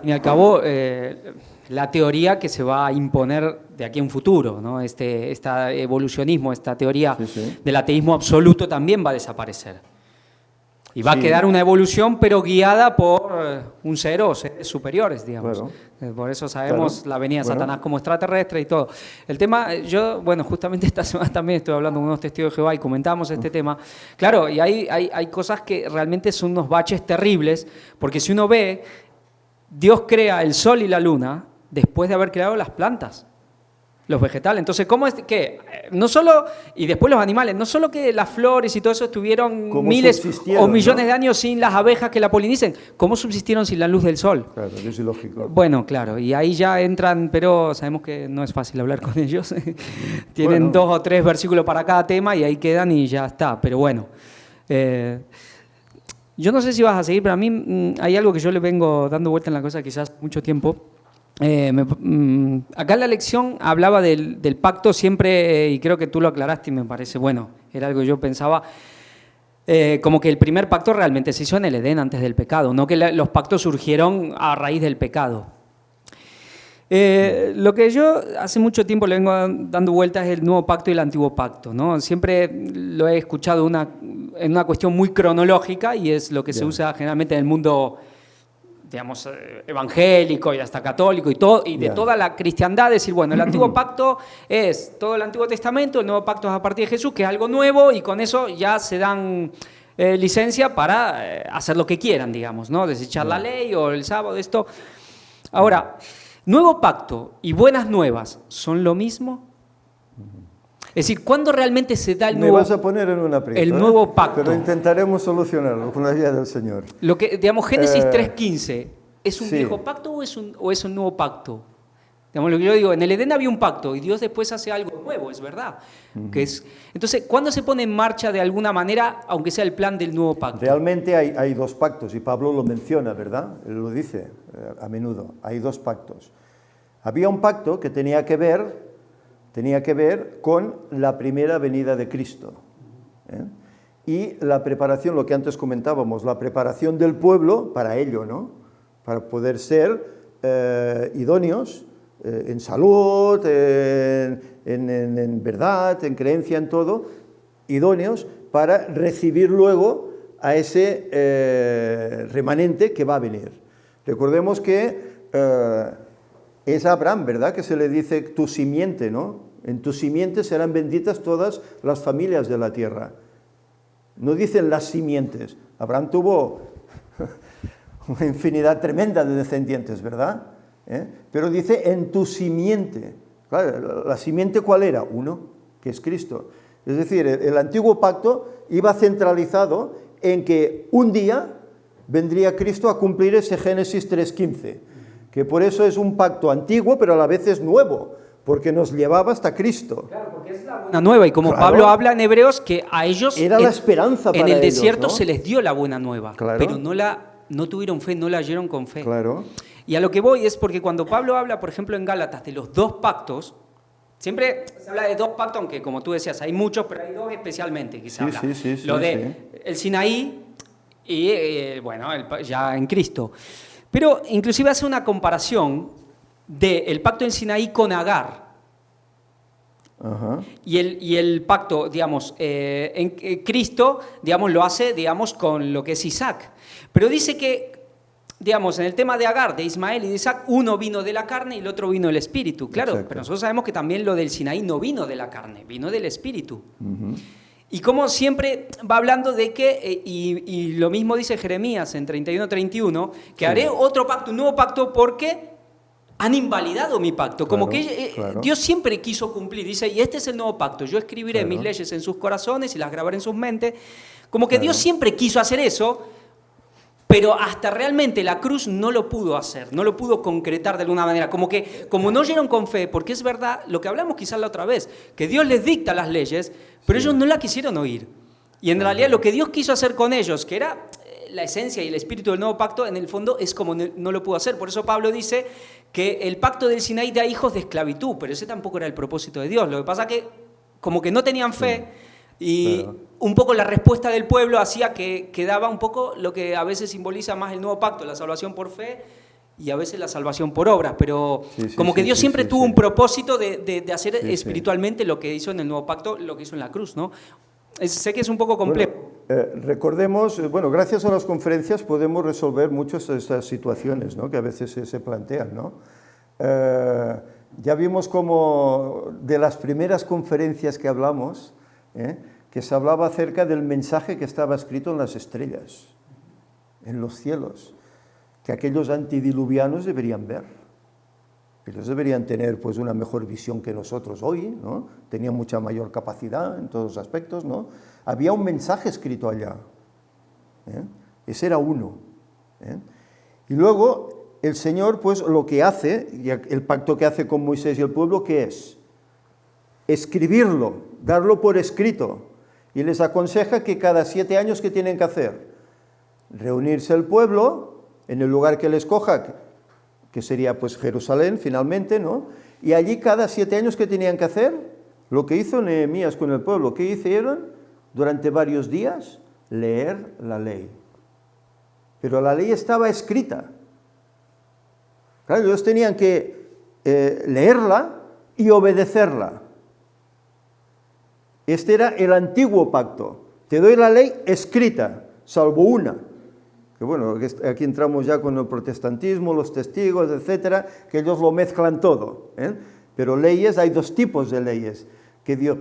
Y al cabo, la teoría que se va a imponer de aquí a un futuro, ¿no? Este evolucionismo, esta teoría del ateísmo absoluto también va a desaparecer. Y va a quedar una evolución, pero guiada por un ser o seres superiores, digamos. Claro. Por eso sabemos la venida de Satanás como extraterrestre y todo. El tema, yo, justamente esta semana también estoy hablando con unos testigos de Jehová y comentamos este tema. Claro, y hay cosas que realmente son unos baches terribles, porque si uno ve, Dios crea el sol y la luna después de haber creado las plantas, los vegetales. Entonces, ¿cómo es que no solo, y después los animales, no solo que las flores y todo eso estuvieron miles o millones de años sin las abejas que la polinicen, ¿cómo subsistieron sin la luz del sol? Claro, es ilógico. Bueno, claro, y ahí ya entran, pero sabemos que no es fácil hablar con ellos. Tienen 2 o 3 versículos para cada tema y ahí quedan y ya está, pero bueno. Yo no sé si vas a seguir, pero a mí hay algo que yo le vengo dando vuelta en la cosa quizás mucho tiempo. Acá en la lección hablaba del pacto siempre, y creo que tú lo aclaraste y me parece, era algo que yo pensaba, como que el primer pacto realmente se hizo en el Edén antes del pecado, no que los pactos surgieron a raíz del pecado. Lo que yo hace mucho tiempo le vengo dando vueltas es el nuevo pacto y el antiguo pacto, ¿no? Siempre lo he escuchado en una cuestión muy cronológica y es lo que se usa generalmente en el mundo, digamos, evangélico y hasta católico y de toda la cristiandad, decir, el antiguo pacto es todo el Antiguo Testamento, el nuevo pacto es a partir de Jesús, que es algo nuevo y con eso ya se dan licencia para hacer lo que quieran, digamos, ¿no? Desechar la ley o el sábado, esto. Ahora, nuevo pacto y buenas nuevas, ¿son lo mismo? Es decir, ¿cuándo realmente se da el nuevo pacto? Me vas a poner en un aprieto, el nuevo pacto. Pero intentaremos solucionarlo con la ayuda del Señor. Lo que, digamos, Génesis 3:15, ¿es un viejo pacto o es un nuevo pacto? Digamos, lo que yo digo, en el Edén había un pacto y Dios después hace algo nuevo, es verdad. Entonces, ¿cuándo se pone en marcha de alguna manera, aunque sea el plan del nuevo pacto? Realmente hay 2 pactos y Pablo lo menciona, ¿verdad? Él lo dice a menudo, hay 2 pactos. Había un pacto que tenía que ver con la primera venida de Cristo. Y la preparación, lo que antes comentábamos, la preparación del pueblo para ello, ¿no? Para poder ser idóneos en salud, en verdad, en creencia, en todo, idóneos para recibir luego a ese remanente que va a venir. Recordemos que es a Abraham, ¿verdad?, que se le dice tu simiente, ¿no? En tu simiente serán benditas todas las familias de la tierra. No dicen las simientes. Abraham tuvo una infinidad tremenda de descendientes, ¿verdad? Pero dice en tu simiente. Claro, ¿la simiente cuál era? Uno, que es Cristo. Es decir, el antiguo pacto iba centralizado en que un día vendría Cristo a cumplir ese Génesis 3:15, que por eso es un pacto antiguo, pero a la vez es nuevo, porque nos llevaba hasta Cristo. Claro, porque es la buena nueva, y como Pablo habla en Hebreos, que a ellos era la esperanza para en el ellos, desierto, ¿no? se les dio la buena nueva, pero no tuvieron fe, no la oyeron con fe. Claro. Y a lo que voy es porque cuando Pablo habla, por ejemplo, en Gálatas, de los 2 pactos, siempre se habla de 2 pactos, aunque como tú decías, hay muchos, pero hay 2 especialmente que se habla. Lo de el Sinaí y, ya en Cristo. Pero inclusive hace una comparación del pacto en Sinaí con Agar. Ajá. Y el pacto, digamos, en Cristo, digamos, lo hace, digamos, con lo que es Isaac. Pero dice que, digamos, en el tema de Agar, de Ismael y de Isaac, uno vino de la carne y el otro vino del espíritu. Claro, pero nosotros sabemos que también lo del Sinaí no vino de la carne, vino del espíritu. Y como siempre va hablando de que, y lo mismo dice Jeremías en 31:31, que haré otro pacto, un nuevo pacto, porque han invalidado mi pacto. Como que Dios siempre quiso cumplir. Dice, y este es el nuevo pacto. Yo escribiré mis leyes en sus corazones y las grabaré en sus mentes. Como que Dios siempre quiso hacer eso, pero hasta realmente la cruz no lo pudo hacer, no lo pudo concretar de alguna manera. Como no oyeron con fe, porque es verdad, lo que hablamos quizás la otra vez, que Dios les dicta las leyes, pero ellos no la quisieron oír. Y en realidad lo que Dios quiso hacer con ellos, que era la esencia y el espíritu del nuevo pacto, en el fondo es como no lo pudo hacer. Por eso Pablo dice que el pacto del Sinaí da hijos de esclavitud, pero ese tampoco era el propósito de Dios. Lo que pasa es que como que no tenían fe, Y Claro. un poco la respuesta del pueblo hacía que daba un poco lo que a veces simboliza más el nuevo pacto, la salvación por fe y a veces la salvación por obras, pero Sí, sí, como que sí, Dios sí, siempre sí, tuvo sí. un propósito de hacer Sí, sí. espiritualmente lo que hizo en el nuevo pacto, lo que hizo en la cruz, ¿no? Sé que es un poco complejo. Bueno, recordemos, bueno, gracias a las conferencias podemos resolver muchas de estas situaciones, ¿no?, que a veces se plantean, ¿no? Ya vimos como de las primeras conferencias que hablamos, que se hablaba acerca del mensaje que estaba escrito en las estrellas, en los cielos, que aquellos antidiluvianos deberían ver. Ellos deberían tener pues una mejor visión que nosotros hoy, ¿no? Tenían mucha mayor capacidad en todos los aspectos, ¿no? Había un mensaje escrito allá. Ese era uno. Y luego el Señor, pues lo que hace, y el pacto que hace con Moisés y el pueblo, ¿qué es? Escribirlo, darlo por escrito. Y les aconseja que cada 7 años, ¿qué tienen que hacer? Reunirse el pueblo en el lugar que les escoja, que sería pues Jerusalén finalmente, ¿no? Y allí cada 7 años, ¿qué tenían que hacer? Lo que hizo Nehemías con el pueblo. ¿Qué hicieron? Durante varios días, leer la ley. Pero la ley estaba escrita. Claro, ellos tenían que leerla y obedecerla. Este era el antiguo pacto. Te doy la ley escrita, salvo una. Que bueno, aquí entramos ya con el protestantismo, los testigos, etcétera, que ellos lo mezclan todo. Pero leyes, hay 2 tipos de leyes que dio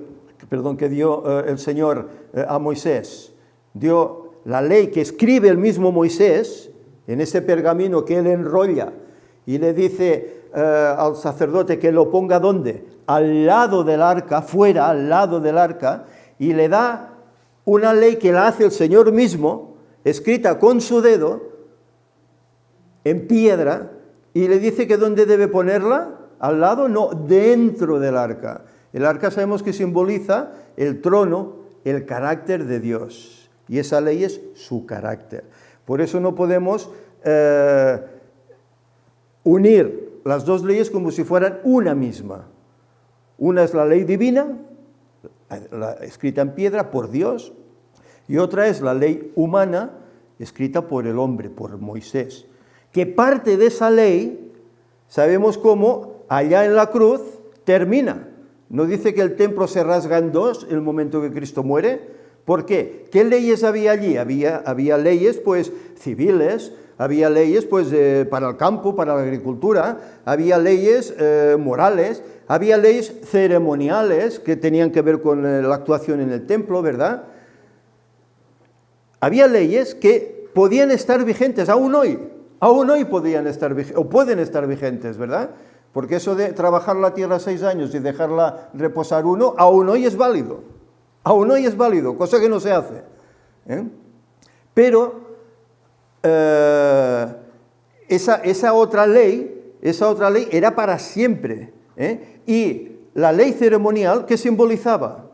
el Señor a Moisés. Dio la ley que escribe el mismo Moisés en ese pergamino que él enrolla y le dice al sacerdote que lo ponga ¿dónde? Al lado del arca, fuera, al lado del arca, y le da una ley que la hace el Señor mismo, escrita con su dedo, en piedra, y le dice que ¿dónde debe ponerla? Al lado, no, dentro del arca. El arca sabemos que simboliza el trono, el carácter de Dios, y esa ley es su carácter. Por eso no podemos unir las 2 leyes como si fueran una misma. Una es la ley divina, escrita en piedra por Dios, y otra es la ley humana, escrita por el hombre, por Moisés. Que parte de esa ley, sabemos cómo, allá en la cruz, termina. ¿No dice que el templo se rasga en 2 en el momento que Cristo muere? ¿Por qué? ¿Qué leyes había allí? Había leyes, pues, civiles, había leyes, pues, para el campo, para la agricultura, había leyes morales, había leyes ceremoniales que tenían que ver con la actuación en el templo, ¿verdad? Había leyes que podían estar vigentes aún hoy podían estar o pueden estar vigentes, ¿verdad? Porque eso de trabajar la tierra 6 años y dejarla reposar 1, aún hoy es válido, cosa que no se hace. Pero esa otra ley era para siempre. Y la ley ceremonial, ¿qué simbolizaba?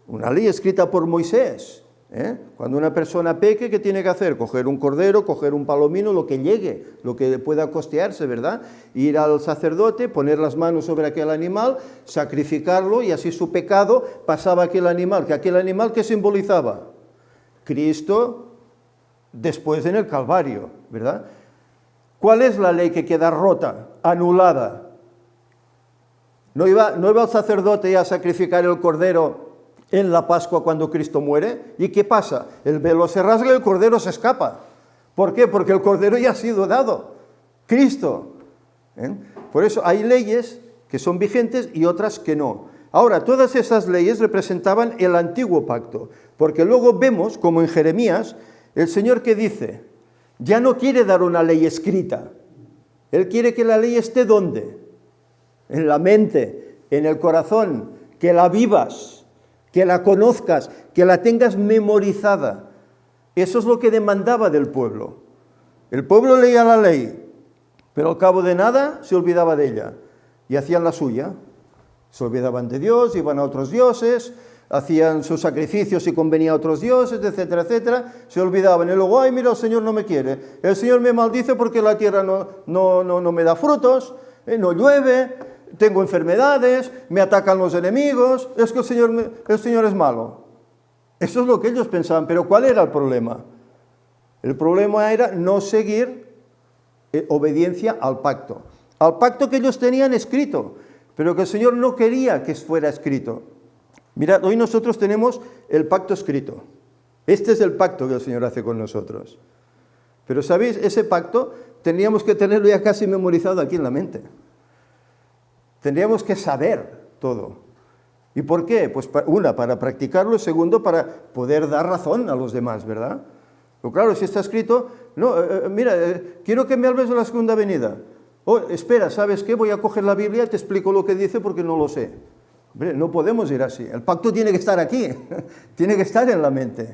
Una ley escrita por Moisés. Cuando una persona peque, ¿qué tiene que hacer? Coger un cordero, coger un palomino, lo que llegue, lo que pueda costearse, ¿verdad? Ir al sacerdote, poner las manos sobre aquel animal, sacrificarlo, y así su pecado pasaba a aquel animal. ¿Que aquel animal qué simbolizaba? Cristo después en el Calvario, ¿verdad? ¿Cuál es la ley que queda rota, anulada? ¿No iba el sacerdote a sacrificar el cordero en la Pascua cuando Cristo muere? ¿Y qué pasa? El velo se rasga y el cordero se escapa. ¿Por qué? Porque el cordero ya ha sido dado. Cristo. Por eso hay leyes que son vigentes y otras que no. Ahora, todas esas leyes representaban el antiguo pacto, porque luego vemos, como en Jeremías, el Señor que dice, ya no quiere dar una ley escrita. Él quiere que la ley esté ¿dónde? En la mente, en el corazón, que la vivas, que la conozcas, que la tengas memorizada. Eso es lo que demandaba del pueblo. El pueblo leía la ley, pero al cabo de nada se olvidaba de ella y hacían la suya. Se olvidaban de Dios, iban a otros dioses, hacían sus sacrificios y convenía a otros dioses, etcétera, etcétera. Se olvidaban y luego, ay, mira, el Señor no me quiere. El Señor me maldice porque la tierra no me da frutos, no llueve, tengo enfermedades, me atacan los enemigos, es que el Señor es malo. Eso es lo que ellos pensaban, pero ¿cuál era el problema? El problema era no seguir obediencia al pacto que ellos tenían escrito, pero que el Señor no quería que fuera escrito. Mirad, hoy nosotros tenemos el pacto escrito. Este es el pacto que el Señor hace con nosotros. Pero ¿sabéis? Ese pacto tendríamos que tenerlo ya casi memorizado aquí en la mente. Tendríamos que saber todo. ¿Y por qué? Pues para practicarlo, segundo, para poder dar razón a los demás, ¿verdad? Pero claro, si está escrito, no, mira, quiero que me hables de la segunda venida. Oh, espera, ¿sabes qué? Voy a coger la Biblia y te explico lo que dice porque no lo sé. Hombre, no podemos ir así. El pacto tiene que estar aquí, tiene que estar en la mente.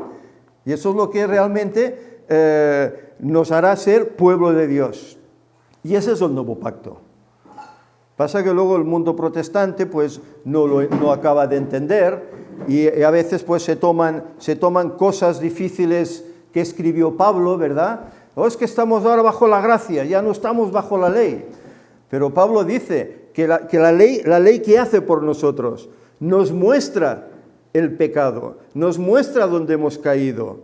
Y eso es lo que realmente nos hará ser pueblo de Dios. Y ese es el nuevo pacto. Pasa que luego el mundo protestante pues no acaba de entender y a veces pues se toman cosas difíciles que escribió Pablo, ¿verdad? Oh, es que estamos ahora bajo la gracia, ya no estamos bajo la ley. Pero Pablo dice que la ley que hace por nosotros nos muestra el pecado, nos muestra dónde hemos caído.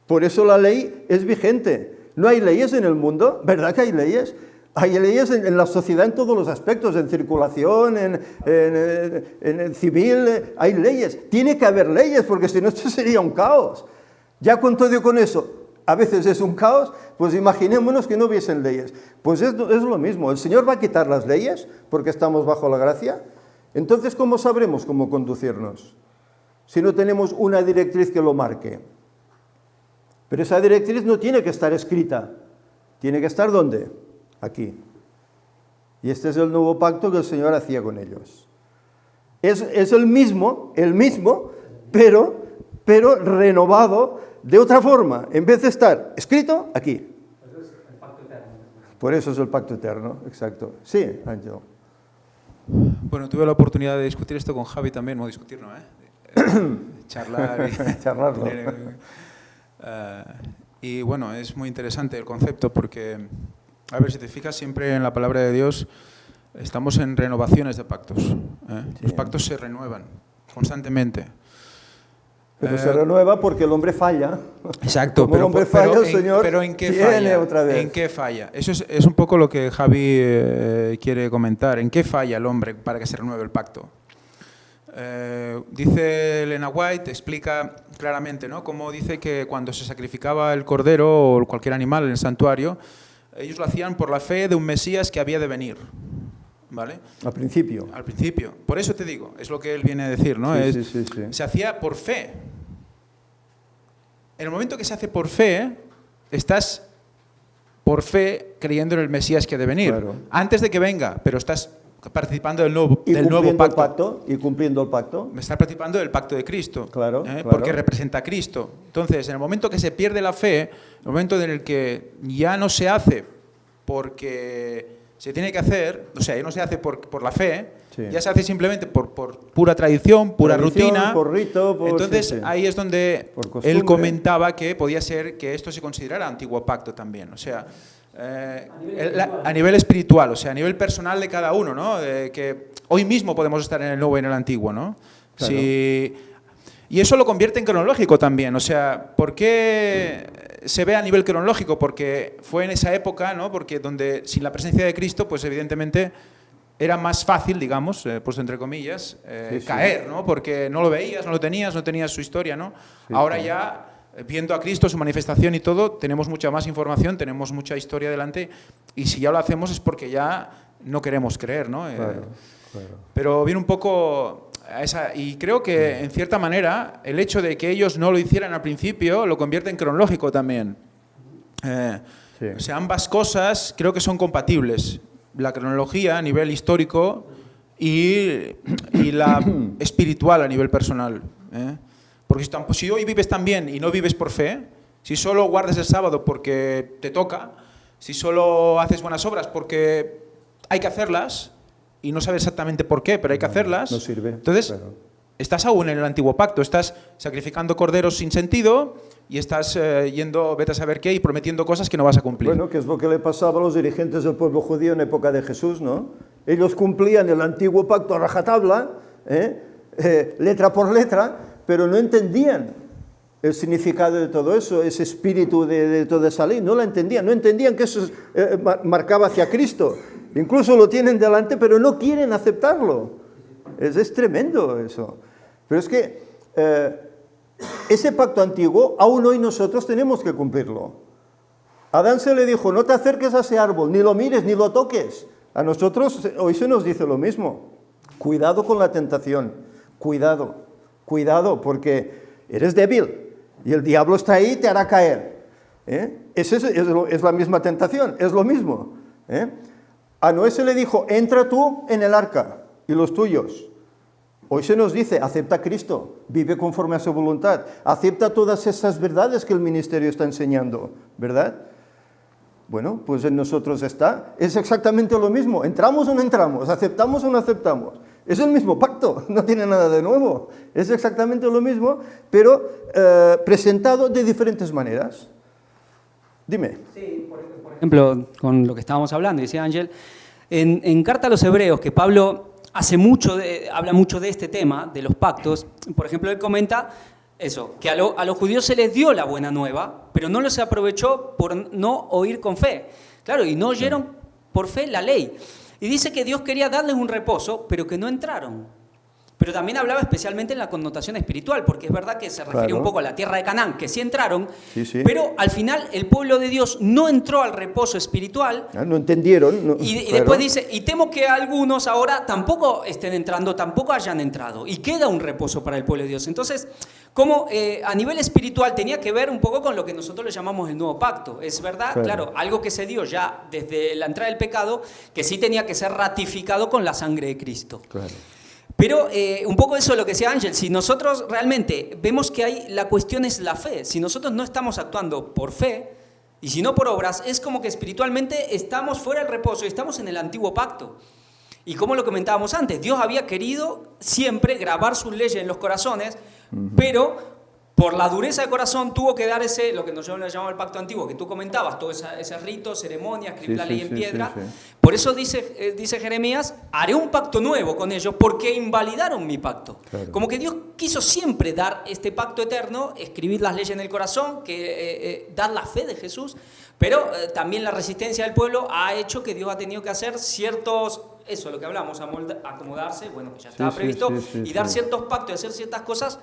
Por eso la ley es vigente. No hay leyes en el mundo, ¿verdad que hay leyes? Hay leyes en la sociedad en todos los aspectos, en circulación, en el civil, hay leyes. Tiene que haber leyes, porque si no esto sería un caos. Ya con todo y con eso, a veces es un caos, pues imaginémonos que no hubiesen leyes. Pues es lo mismo, el Señor va a quitar las leyes, porque estamos bajo la gracia. Entonces, ¿cómo sabremos cómo conducirnos? Si no tenemos una directriz que lo marque. Pero esa directriz no tiene que estar escrita. ¿Tiene que estar dónde? Aquí. Y este es el nuevo pacto que el Señor hacía con ellos. Es el mismo, pero renovado de otra forma. En vez de estar escrito, aquí. Eso es el pacto eterno. Por eso es el pacto eterno, exacto. Sí, Ángel. Bueno, tuve la oportunidad de discutir esto con Javi también, no discutir, ¿no? Charlar. Charlarlo. Y bueno, es muy interesante el concepto porque, a ver, si te fijas siempre en la palabra de Dios, estamos en renovaciones de pactos. Sí. Los pactos se renuevan constantemente. Pero se renueva porque el hombre falla. Exacto, como el hombre falla, el Señor pero ¿en qué viene falla? otra vez. ¿En qué falla? Eso es un poco lo que Javi quiere comentar. ¿En qué falla el hombre para que se renueve el pacto? Dice Elena White, explica claramente, ¿no? Cómo dice que cuando se sacrificaba el cordero o cualquier animal en el santuario, ellos lo hacían por la fe de un Mesías que había de venir. ¿Vale? Al principio. Al principio. Por eso te digo, es lo que él viene a decir, ¿no? Sí. Se hacía por fe. En el momento que se hace por fe, estás por fe creyendo en el Mesías que ha de venir. Claro. Antes de que venga, pero estás participando del nuevo pacto. Y cumpliendo el pacto. Me está participando del pacto de Cristo. Claro. Porque representa a Cristo. Entonces, en el momento que se pierde la fe, en el momento en el que ya no se hace porque se tiene que hacer, o sea, ya no se hace por la fe, sí. Ya se hace simplemente por pura tradición, pura rutina. Por rito, Entonces, sí. ahí es donde él comentaba que podía ser que esto se considerara antiguo pacto también. O sea, a nivel espiritual, o sea, a nivel personal de cada uno, ¿no? Que hoy mismo podemos estar en el nuevo y en el antiguo, ¿no? Claro. Sí. Y eso lo convierte en cronológico también. O sea, ¿por qué se ve a nivel cronológico? Porque fue en esa época, ¿no? Porque donde sin la presencia de Cristo, pues evidentemente era más fácil, digamos, puesto entre comillas, caer, ¿no? Porque no lo veías, no lo tenías, no tenías su historia, ¿no? Sí, ahora sí. ya, viendo a Cristo, su manifestación y todo, tenemos mucha más información, tenemos mucha historia delante, y si ya lo hacemos es porque ya no queremos creer, ¿no? Claro. Pero viene un poco y creo que, en cierta manera, el hecho de que ellos no lo hicieran al principio lo convierte en cronológico también. Sí. O sea, ambas cosas creo que son compatibles. La cronología a nivel histórico y la espiritual a nivel personal. Porque si hoy vives tan bien y no vives por fe, si solo guardas el sábado porque te toca, si solo haces buenas obras porque hay que hacerlas, y no sabes exactamente por qué, pero hay que hacerlas. No sirve. Entonces, claro. Estás aún en el antiguo pacto, estás sacrificando corderos sin sentido y estás yendo, vete a saber qué, y prometiendo cosas que no vas a cumplir. Bueno, que es lo que le pasaba a los dirigentes del pueblo judío en época de Jesús, ¿no? Ellos cumplían el antiguo pacto a rajatabla, letra por letra, pero no entendían el significado de todo eso, ese espíritu de toda esa ley. No la entendían, no entendían que eso marcaba hacia Cristo. Incluso lo tienen delante, pero no quieren aceptarlo. Es tremendo eso. Pero es que ese pacto antiguo, aún hoy nosotros tenemos que cumplirlo. A Adán se le dijo, no te acerques a ese árbol, ni lo mires, ni lo toques. A nosotros hoy se nos dice lo mismo. Cuidado con la tentación, cuidado, porque eres débil y el diablo está ahí y te hará caer. Es la misma tentación, es lo mismo. A Noé se le dijo, entra tú en el arca y los tuyos. Hoy se nos dice, acepta a Cristo, vive conforme a su voluntad, acepta todas esas verdades que el ministerio está enseñando, ¿verdad? Bueno, pues en nosotros está, es exactamente lo mismo, entramos o no entramos, aceptamos o no aceptamos. Es el mismo pacto, no tiene nada de nuevo, es exactamente lo mismo, pero presentado de diferentes maneras. Dime. Sí, por ejemplo, con lo que estábamos hablando, decía Ángel, en Carta a los Hebreos, que Pablo habla mucho de este tema, de los pactos, por ejemplo, él comenta eso, que a los judíos se les dio la buena nueva, pero no los aprovechó por no oír con fe. Claro, y no oyeron por fe la ley. Y dice que Dios quería darles un reposo, pero que no entraron. Pero también hablaba especialmente en la connotación espiritual, porque es verdad que se refiere un poco a la tierra de Canaán, que sí entraron, pero al final el pueblo de Dios no entró al reposo espiritual. No entendieron. Y después dice, y temo que algunos ahora tampoco estén entrando, tampoco hayan entrado. Y queda un reposo para el pueblo de Dios. Entonces, como a nivel espiritual tenía que ver un poco con lo que nosotros le llamamos el nuevo pacto. Es verdad, claro, algo que se dio ya desde la entrada del pecado, que sí tenía que ser ratificado con la sangre de Cristo. Claro. Pero un poco eso es lo que decía Ángel, si nosotros realmente vemos que la cuestión es la fe, si nosotros no estamos actuando por fe y si no por obras, es como que espiritualmente estamos fuera del reposo y estamos en el antiguo pacto. Y como lo comentábamos antes, Dios había querido siempre grabar sus leyes en los corazones, pero por la dureza de corazón tuvo que dar lo que nosotros le llamamos el pacto antiguo, que tú comentabas, todos esos ritos, ceremonias, escribir la ley en piedra. Sí. Por eso dice Jeremías, haré un pacto nuevo con ellos porque invalidaron mi pacto. Claro. Como que Dios quiso siempre dar este pacto eterno, escribir las leyes en el corazón, dar la fe de Jesús, pero también la resistencia del pueblo ha hecho que Dios ha tenido que hacer ciertos, eso lo que hablamos, acomodarse, bueno, que ya estaba previsto, y dar ciertos pactos y hacer ciertas cosas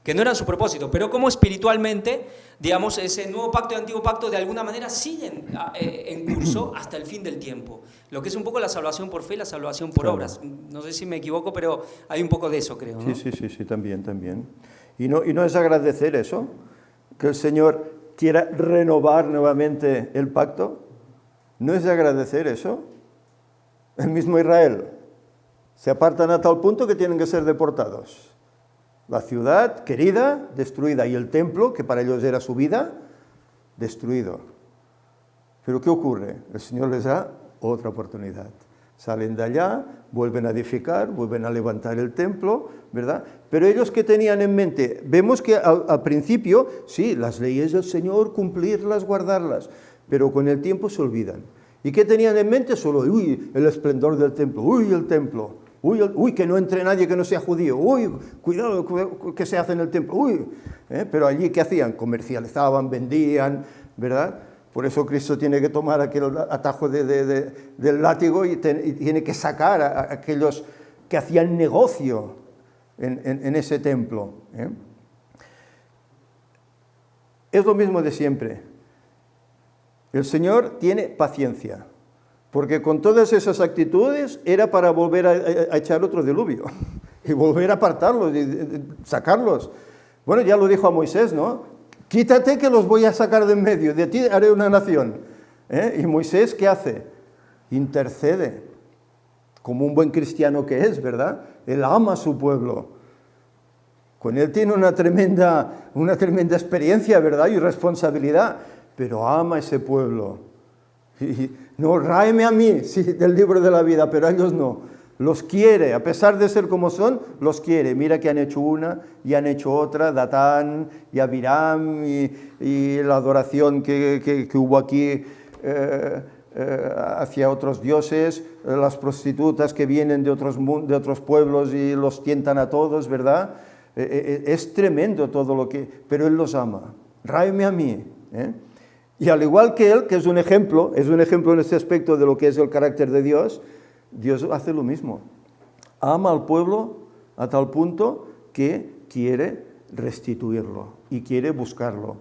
que no eran su propósito, pero como espiritualmente, digamos, ese nuevo pacto y antiguo pacto de alguna manera siguen en curso hasta el fin del tiempo. Lo que es un poco la salvación por fe y la salvación por obras. No sé si me equivoco, pero hay un poco de eso, creo, ¿no? Sí, también. ¿Y no es agradecer eso? Que el Señor quiera renovar nuevamente el pacto. ¿No es de agradecer eso? El mismo Israel se apartan a tal punto que tienen que ser deportados. La ciudad querida, destruida, y el templo, que para ellos era su vida, destruido. Pero ¿qué ocurre? El Señor les da otra oportunidad. Salen de allá, vuelven a edificar, vuelven a levantar el templo, ¿verdad? Pero ellos, ¿qué tenían en mente? Vemos que al principio, sí, las leyes del Señor, cumplirlas, guardarlas, pero con el tiempo se olvidan. ¿Y qué tenían en mente? Solo, el esplendor del templo, el templo. Que no entre nadie que no sea judío. Cuidado que se hace en el templo. Pero allí, ¿qué hacían? Comercializaban, vendían, ¿verdad? Por eso Cristo tiene que tomar aquel atajo del látigo y tiene que sacar a aquellos que hacían negocio en ese templo. Es lo mismo de siempre. El Señor tiene paciencia. Porque con todas esas actitudes era para volver a echar otro diluvio y volver a apartarlos y sacarlos. Bueno, ya lo dijo a Moisés, ¿no? Quítate que los voy a sacar de en medio, de ti haré una nación. Y Moisés, ¿qué hace? Intercede, como un buen cristiano que es, ¿verdad? Él ama a su pueblo. Con él tiene una tremenda experiencia, ¿verdad? Y responsabilidad, pero ama a ese pueblo. Y no, ráeme a mí, sí, del libro de la vida, pero a ellos no. Los quiere, a pesar de ser como son, los quiere. Mira que han hecho una y han hecho otra, Datán y Abiram y la adoración que hubo aquí hacia otros dioses, las prostitutas que vienen de otros pueblos y los tientan a todos, ¿verdad? Es tremendo todo lo que... Pero Él los ama. Ráeme a mí. Y al igual que Él, que es un ejemplo en este aspecto de lo que es el carácter de Dios, Dios hace lo mismo. Ama al pueblo a tal punto que quiere restituirlo y quiere buscarlo.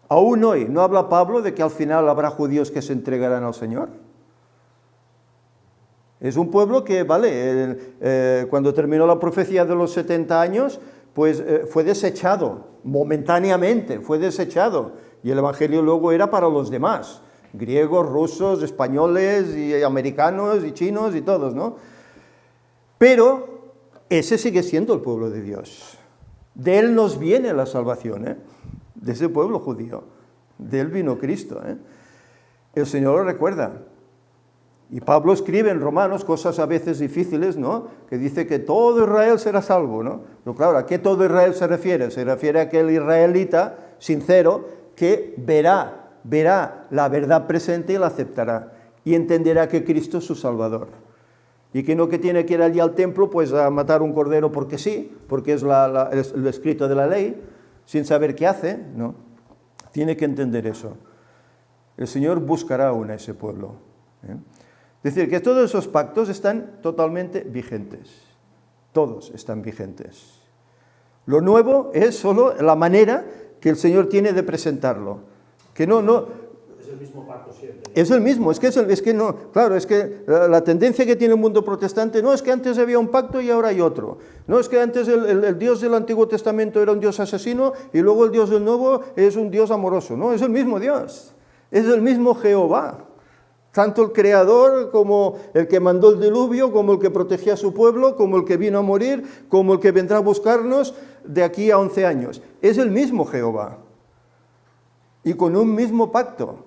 Aún hoy, ¿no habla Pablo de que al final habrá judíos que se entregarán al Señor? Es un pueblo que, vale, cuando terminó la profecía de los 70 años, pues fue desechado, momentáneamente fue desechado, y el Evangelio luego era para los demás, griegos, rusos, españoles, y americanos, y chinos, y todos, ¿no? Pero ese sigue siendo el pueblo de Dios. De Él nos viene la salvación, de ese pueblo judío. De Él vino Cristo. El Señor lo recuerda. Y Pablo escribe en Romanos cosas a veces difíciles, ¿no? Que dice que todo Israel será salvo, ¿no? Pero claro, ¿a qué todo Israel se refiere? Se refiere a aquel israelita sincero que verá la verdad presente y la aceptará. Y entenderá que Cristo es su Salvador. Y que no que tiene que ir allí al templo pues a matar un cordero porque sí, porque es lo escrito de la ley, sin saber qué hace, ¿no? Tiene que entender eso. El Señor buscará aún a ese pueblo. Es decir, que todos esos pactos están totalmente vigentes. Todos están vigentes. Lo nuevo es solo la manera que el Señor tiene de presentarlo. Que no... Es el mismo pacto siempre. Es el mismo, es que no, claro, es que la tendencia que tiene el mundo protestante no es que antes había un pacto y ahora hay otro. No es que antes el Dios del Antiguo Testamento era un Dios asesino y luego el Dios del Nuevo es un Dios amoroso. No, es el mismo Dios, es el mismo Jehová. Tanto el Creador como el que mandó el diluvio, como el que protegía a su pueblo, como el que vino a morir, como el que vendrá a buscarnos de aquí a 11 años. Es el mismo Jehová y con un mismo pacto.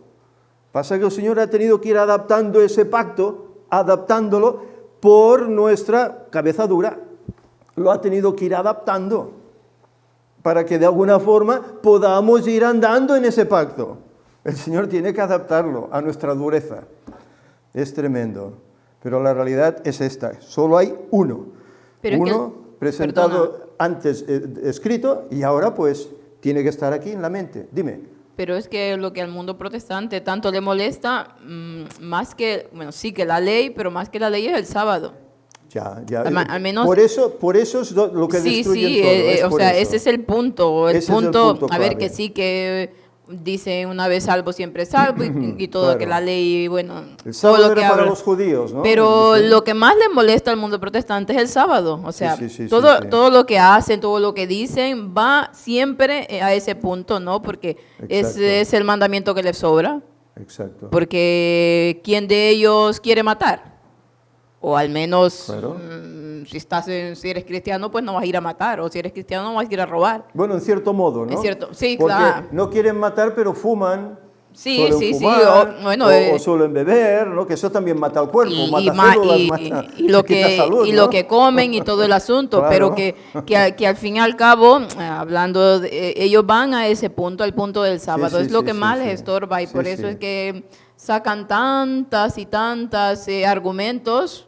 Pasa que el Señor ha tenido que ir adaptando ese pacto, adaptándolo por nuestra cabeza dura. Lo ha tenido que ir adaptando para que de alguna forma podamos ir andando en ese pacto. El Señor tiene que adaptarlo a nuestra dureza. Es tremendo. Pero la realidad es esta. Solo hay uno. Pero uno presentado antes escrito y ahora pues tiene que estar aquí en la mente. Dime. Pero es que lo que al mundo protestante tanto le molesta, más que, bueno, sí que la ley, pero más que la ley es el sábado. Ya. Al menos, por eso es lo que destruye todo. O sea, ese es el punto. Ese es el punto A ver, clave. que sí que dice una vez salvo, siempre salvo, y todo, Claro. que la ley, bueno, El todo sábado lo que era para habla. los judíos, ¿no? Pero Dice- lo que más le molesta al mundo protestante es el sábado. O sea, Sí. todo lo que hacen, todo lo que dicen, va siempre a ese punto, ¿no? Porque Exacto. ese es el mandamiento que les sobra. Exacto. Porque ¿quién de ellos quiere matar? O al menos, Claro. si eres cristiano, pues no vas a ir a matar. O si eres cristiano, no vas a ir a robar. Bueno, en cierto modo, ¿no? En cierto- sí, Porque claro. no quieren matar, pero fuman. Sí, suelen sí. fumar, Bueno, o suelen beber, ¿no? Que eso también mata al cuerpo, y mata células, mata, lo quita que salud, y ¿no? lo que comen y todo el asunto, Claro. pero que al fin y al cabo, hablando ellos van a ese punto, al punto del sábado, sí, es lo sí, que sí, más sí. les estorba, y Sí, por eso sí. es que sacan tantas argumentos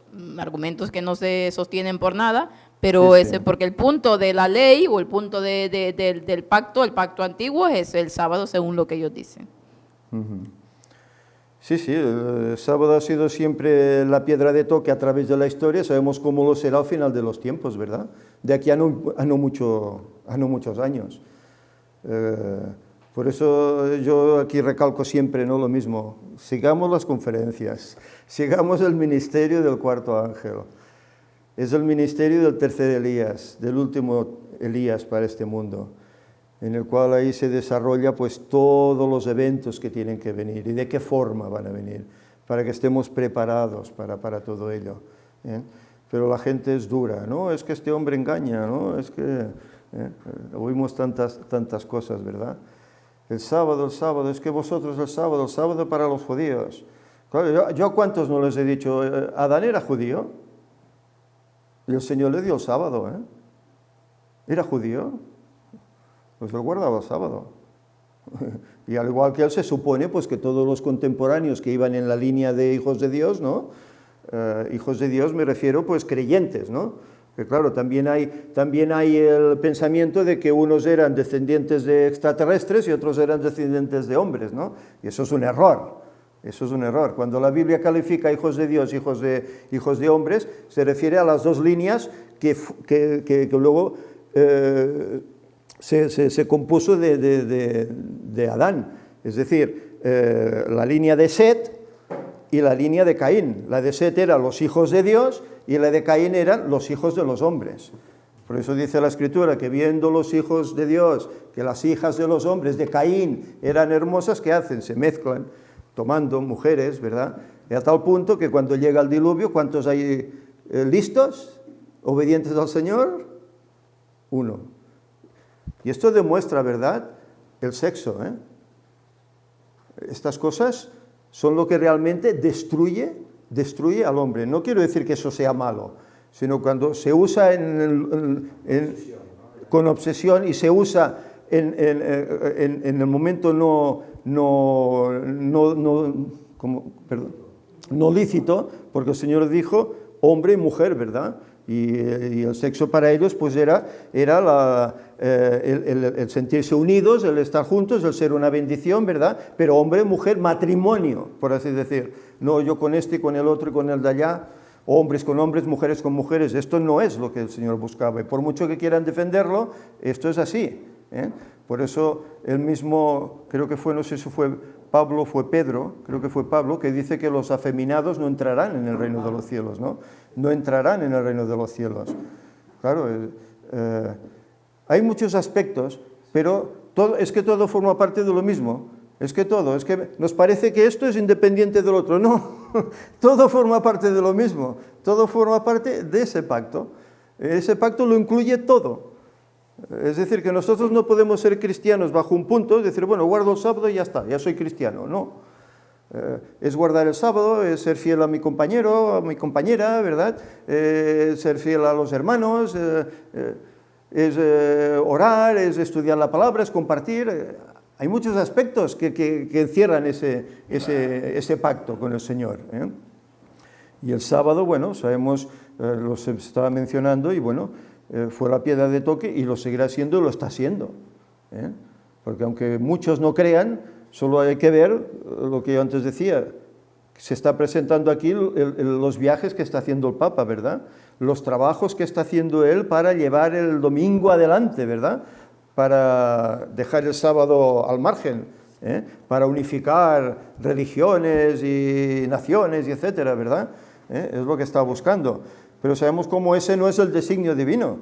que no se sostienen por nada, pero Sí, sí. porque el punto de la ley o el punto del pacto, el pacto antiguo es el sábado según lo que ellos dicen. Sí, el sábado ha sido siempre la piedra de toque a través de la historia, sabemos cómo lo será al final de los tiempos, ¿verdad? De aquí a no muchos años. Por eso yo aquí recalco siempre, ¿no? Lo mismo, sigamos las conferencias, sigamos el ministerio del cuarto ángel. Es el ministerio del tercer Elías, del último Elías para este mundo, en el cual ahí se desarrolla pues todos los eventos que tienen que venir y de qué forma van a venir, para que estemos preparados para todo ello. Pero la gente es dura, ¿no? Es que este hombre engaña, ¿no? Es que oímos tantas cosas, ¿verdad? El sábado, es que vosotros el sábado para los judíos. Claro, yo a cuántos no les he dicho, Adán era judío y el Señor le dio el sábado, ¿eh? Era judío. Pues él guardaba el sábado. Y al igual que él, se supone pues, que todos los contemporáneos que iban en la línea de hijos de Dios, ¿no? Hijos de Dios me refiero pues creyentes, ¿no? Que claro, también hay el pensamiento de que unos eran descendientes de extraterrestres y otros eran descendientes de hombres, ¿no? Y eso es un error. Eso es un error. Cuando la Biblia califica hijos de Dios, hijos de hombres, se refiere a las dos líneas que luego se compuso de Adán. Es decir, la línea de Set y la línea de Caín. La de Set eran los hijos de Dios y la de Caín eran los hijos de los hombres. Por eso dice la Escritura que viendo los hijos de Dios que las hijas de los hombres de Caín eran hermosas, ¿qué hacen? Se mezclan, tomando mujeres, ¿verdad? Y a tal punto que cuando llega el diluvio, ¿cuántos hay listos, obedientes al Señor? Uno. Y esto demuestra, ¿verdad?, el sexo, ¿eh? Estas cosas son lo que realmente destruye al hombre. No quiero decir que eso sea malo, sino cuando se usa con obsesión y se usa en el momento no lícito, porque el Señor dijo hombre y mujer, ¿verdad? Y el sexo para ellos pues era el sentirse unidos, el estar juntos, el ser una bendición, ¿verdad? Pero hombre y mujer, matrimonio, por así decir. No yo con este y con el otro y con el de allá, hombres con hombres, mujeres con mujeres. Esto no es lo que el Señor buscaba. Y por mucho que quieran defenderlo, esto es así, ¿eh? Por eso el mismo, creo que fue, no sé si fue Pablo, fue Pedro, creo que fue Pablo, que dice que los afeminados no entrarán en el reino de los cielos, ¿no? No entrarán en el reino de los cielos. Claro, hay muchos aspectos, pero es que todo forma parte de lo mismo. Es que nos parece que esto es independiente del otro. No, todo forma parte de lo mismo. Todo forma parte de ese pacto. Ese pacto lo incluye todo. Es decir, que nosotros no podemos ser cristianos bajo un punto, es decir, bueno, guardo el sábado y ya está, ya soy cristiano. No. Es guardar el sábado, es ser fiel a mi compañero, a mi compañera, ¿verdad? Ser fiel a los hermanos, es orar, es estudiar la palabra, es compartir. Hay muchos aspectos que encierran ese pacto con el Señor, ¿eh? Y el sábado, bueno, sabemos, los estaba mencionando, y bueno, fue la piedra de toque y lo seguirá siendo y lo está siendo, ¿eh? Porque aunque muchos no crean, solo hay que ver lo que yo antes decía. Se está presentando aquí los viajes que está haciendo el Papa, ¿verdad? Los trabajos que está haciendo él para llevar el domingo adelante, ¿verdad? Para dejar el sábado al margen, ¿eh? Para unificar religiones y naciones, y etcétera, ¿verdad? Es lo que está buscando. Pero sabemos cómo ese no es el designio divino.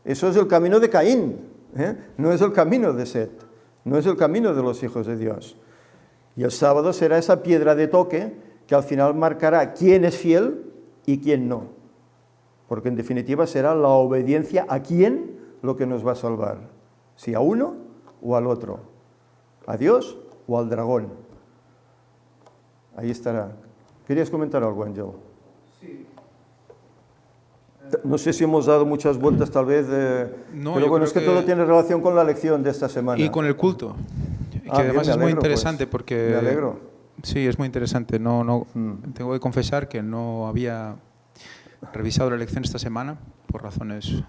Eso es el camino de Caín, ¿eh? No es el camino de Set, no es el camino de los hijos de Dios. Y el sábado será esa piedra de toque que al final marcará quién es fiel y quién no. Porque en definitiva será la obediencia a quién lo que nos va a salvar. Si a uno o al otro, a Dios o al dragón. Ahí estará. ¿Querías comentar algo, Ángel? Sí. No sé si hemos dado muchas vueltas tal vez, no, pero bueno, es que todo tiene relación con la lección de esta semana. Y con el culto, que además es muy interesante, pues, porque... Me alegro. Sí, es muy interesante. Tengo que confesar que no había revisado la lección esta semana, por razones...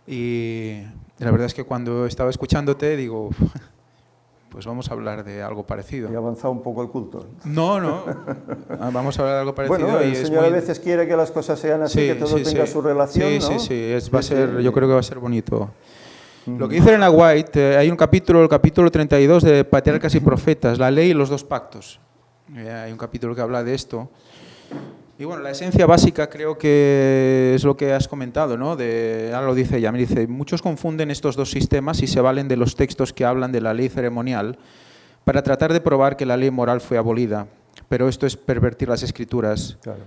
Y la verdad es que cuando estaba escuchándote, digo, pues vamos a hablar de algo parecido. Y ha avanzado un poco el culto. No, vamos a hablar de algo parecido. Bueno, el Señor a veces quiere que las cosas sean así, que todo tenga su relación, ¿no? Sí, yo creo que va a ser bonito. Lo que dice Elena White, hay un capítulo, el capítulo 32 de Patriarcas y Profetas, la ley y los dos pactos. Hay un capítulo que habla de esto. Y bueno, la esencia básica creo que es lo que has comentado, ¿no? Ahora lo dice ella, me dice, muchos confunden estos dos sistemas y se valen de los textos que hablan de la ley ceremonial para tratar de probar que la ley moral fue abolida, pero esto es pervertir las escrituras. Claro.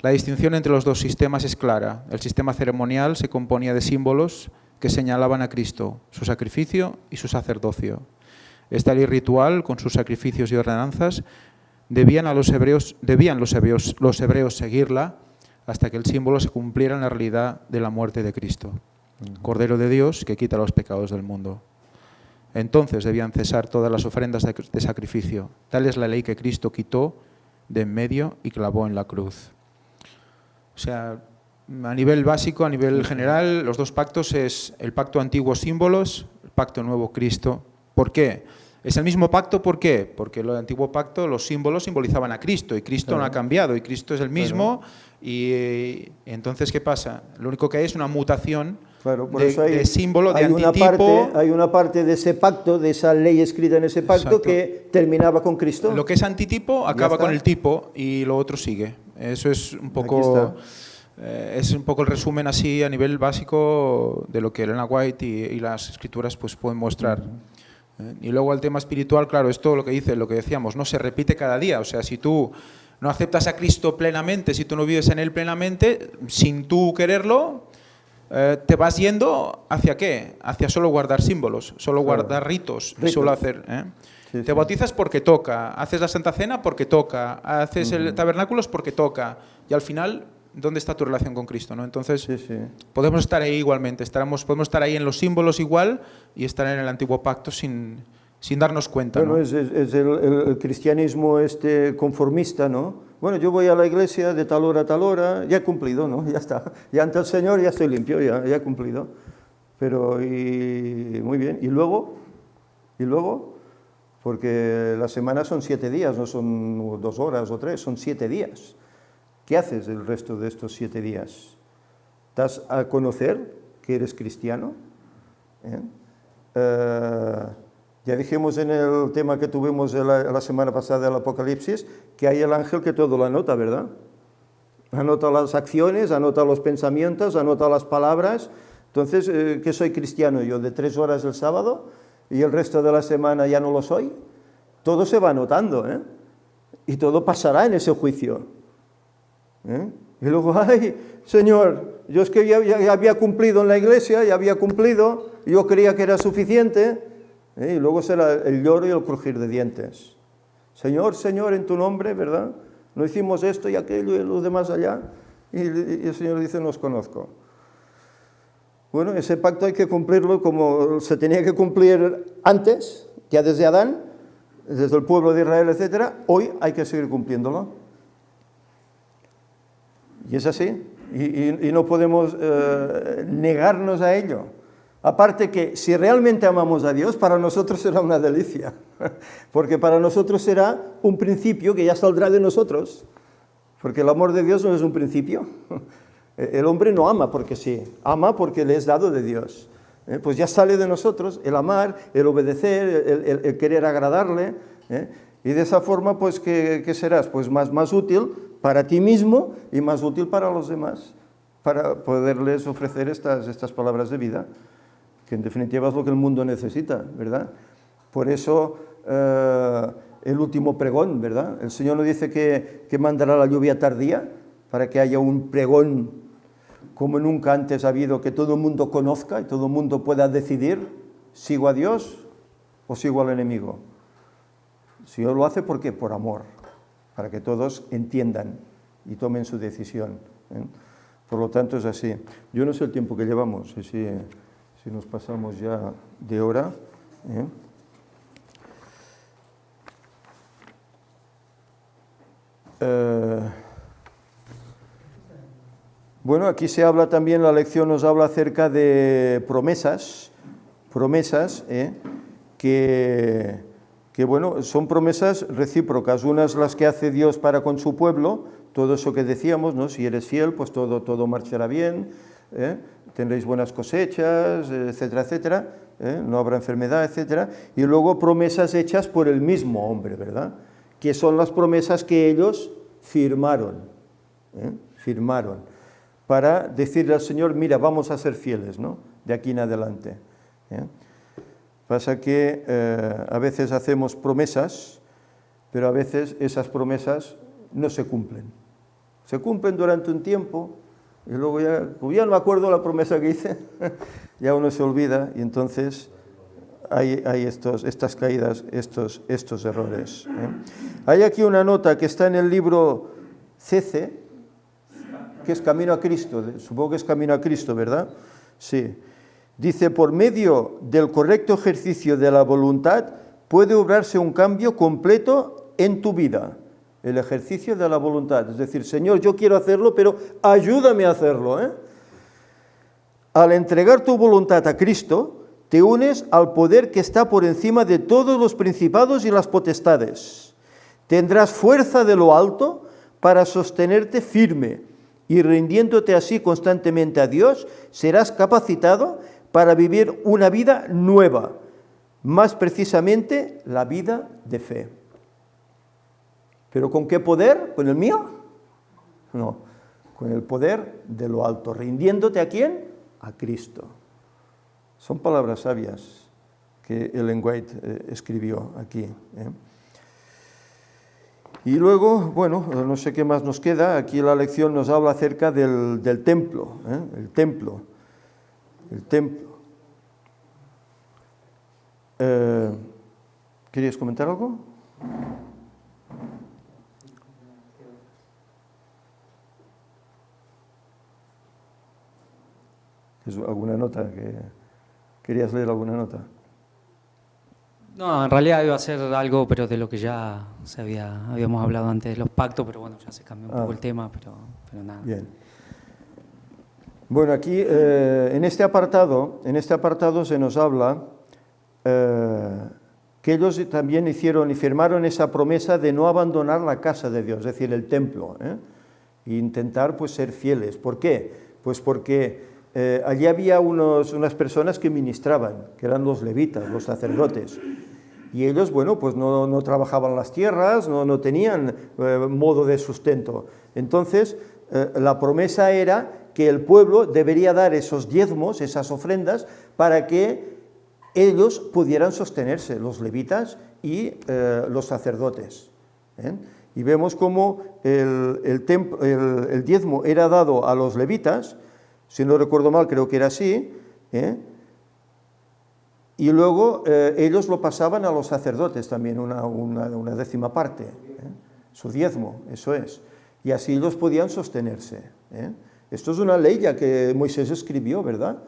La distinción entre los dos sistemas es clara. El sistema ceremonial se componía de símbolos que señalaban a Cristo, su sacrificio y su sacerdocio. Esta ley ritual, con sus sacrificios y ordenanzas, debían los hebreos seguirla hasta que el símbolo se cumpliera en la realidad de la muerte de Cristo, Cordero de Dios que quita los pecados del mundo. Entonces debían cesar todas las ofrendas de sacrificio. Tal es la ley que Cristo quitó de en medio y clavó en la cruz. O sea, a nivel básico, a nivel general, los dos pactos es el pacto antiguo símbolos, el pacto nuevo Cristo. ¿Por qué? Es el mismo pacto, ¿por qué? Porque el antiguo pacto, los símbolos simbolizaban a Cristo y Cristo no ha cambiado y Cristo es el mismo. Y entonces, ¿qué pasa? Lo único que hay es una mutación de símbolo, de antitipo. Hay una parte de ese pacto, de esa ley escrita en ese pacto, Exacto, que terminaba con Cristo. Lo que es antitipo acaba con el tipo y lo otro sigue. Eso es un poco... es un poco el resumen así a nivel básico de lo que Elena White y las escrituras pues pueden mostrar. Y luego el tema espiritual, claro, esto lo que dice, lo que decíamos, no se repite cada día. O sea, si tú no aceptas a Cristo plenamente, si tú no vives en Él plenamente, sin tú quererlo, te vas yendo ¿hacia qué? Hacia solo guardar símbolos, solo guardar ritos. Solo hacer... Sí, te bautizas porque toca, haces la Santa Cena porque toca, haces el tabernáculos porque toca. Y al final... ¿dónde está tu relación con Cristo? ¿no? Entonces, podemos estar ahí igualmente, podemos estar ahí en los símbolos igual y estar en el antiguo pacto sin darnos cuenta. Bueno, ¿no? es el cristianismo conformista, ¿no? Bueno, yo voy a la iglesia de tal hora, ya he cumplido, ¿no? Ya está. Ya ante el Señor ya estoy limpio, ya he cumplido. Pero, muy bien. ¿Y luego? Porque la semana son 7 días, no son 2 horas o 3, son 7 días. ¿Qué haces el resto de estos 7 días? ¿Das a conocer que eres cristiano? Ya dijimos en el tema que tuvimos la semana pasada del Apocalipsis, que hay el ángel que todo lo anota, ¿verdad? Anota las acciones, anota los pensamientos, anota las palabras. Entonces, ¿qué soy cristiano yo? ¿De 3 horas el sábado y el resto de la semana ya no lo soy? Todo se va anotando, y todo pasará en ese juicio. Y luego, ay, Señor, yo es que ya había cumplido en la iglesia, ya había cumplido, yo creía que era suficiente, y luego será el lloro y el crujir de dientes. Señor, Señor, en tu nombre, ¿verdad? No hicimos esto y aquello y los demás allá, y el Señor dice, no os conozco. Bueno, ese pacto hay que cumplirlo como se tenía que cumplir antes, ya desde Adán, desde el pueblo de Israel, etc. Hoy hay que seguir cumpliéndolo. Y es así, y no podemos negarnos a ello. Aparte que si realmente amamos a Dios, para nosotros será una delicia, porque para nosotros será un principio que ya saldrá de nosotros, porque el amor de Dios no es un principio. El hombre no ama porque sí, ama porque le es dado de Dios. Pues ya sale de nosotros el amar, el obedecer, el querer agradarle, y de esa forma, pues, ¿qué serás? Pues más útil para ti mismo y más útil para los demás, para poderles ofrecer estas palabras de vida, que en definitiva es lo que el mundo necesita, ¿verdad? Por eso el último pregón, ¿verdad? El Señor nos dice que mandará la lluvia tardía para que haya un pregón como nunca antes ha habido, que todo el mundo conozca y todo el mundo pueda decidir, ¿sigo a Dios o sigo al enemigo? Si Dios lo hace, ¿por qué? Por amor, para que todos entiendan y tomen su decisión. Por lo tanto, es así. Yo no sé el tiempo que llevamos, si nos pasamos ya de hora. Bueno, aquí se habla también, la lección nos habla acerca de promesas, que bueno, son promesas recíprocas, unas las que hace Dios para con su pueblo, todo eso que decíamos, ¿no? Si eres fiel, pues todo marchará bien, tendréis buenas cosechas, etcétera, etcétera, no habrá enfermedad, etcétera, y luego promesas hechas por el mismo hombre, ¿verdad? Que son las promesas que ellos firmaron, para decirle al Señor, mira, vamos a ser fieles, ¿no? De aquí en adelante. Pasa que a veces hacemos promesas, pero a veces esas promesas no se cumplen. Se cumplen durante un tiempo y luego ya no me acuerdo la promesa que hice, ya uno se olvida y entonces hay estas caídas, estos errores. Hay aquí una nota que está en el libro CC, que es Camino a Cristo, supongo que es Camino a Cristo, ¿verdad? Sí. Dice, por medio del correcto ejercicio de la voluntad puede obrarse un cambio completo en tu vida. El ejercicio de la voluntad, es decir, Señor, yo quiero hacerlo, pero ayúdame a hacerlo, ¿eh? Al entregar tu voluntad a Cristo, te unes al poder que está por encima de todos los principados y las potestades. Tendrás fuerza de lo alto para sostenerte firme y rindiéndote así constantemente a Dios, serás capacitado para vivir una vida nueva, más precisamente la vida de fe. ¿Pero con qué poder? ¿Con el mío? No, con el poder de lo alto. ¿Rindiéndote a quién? A Cristo. Son palabras sabias que Ellen White escribió aquí. Y luego, bueno, no sé qué más nos queda. Aquí la lección nos habla acerca del templo, el templo. El templo. ¿Querías comentar algo? ¿Alguna nota? ¿Querías leer alguna nota? No, en realidad iba a ser algo, pero de lo que ya habíamos hablado antes de los pactos, pero bueno, ya se cambió un poco el tema, pero nada. Bien. Bueno, aquí en este apartado se nos habla que ellos también hicieron y firmaron esa promesa de no abandonar la casa de Dios, es decir, el templo, e intentar pues ser fieles. ¿Por qué? Pues porque allí había unas personas que ministraban, que eran los levitas, los sacerdotes, y ellos, bueno, pues no trabajaban las tierras, no tenían modo de sustento. Entonces, la promesa era que el pueblo debería dar esos diezmos, esas ofrendas, para que ellos pudieran sostenerse, los levitas y los sacerdotes. Y vemos cómo el diezmo era dado a los levitas, si no recuerdo mal, creo que era así, y luego ellos lo pasaban a los sacerdotes también, una décima parte, su diezmo, eso es, y así ellos podían sostenerse. Esto es una ley ya que Moisés escribió, ¿verdad?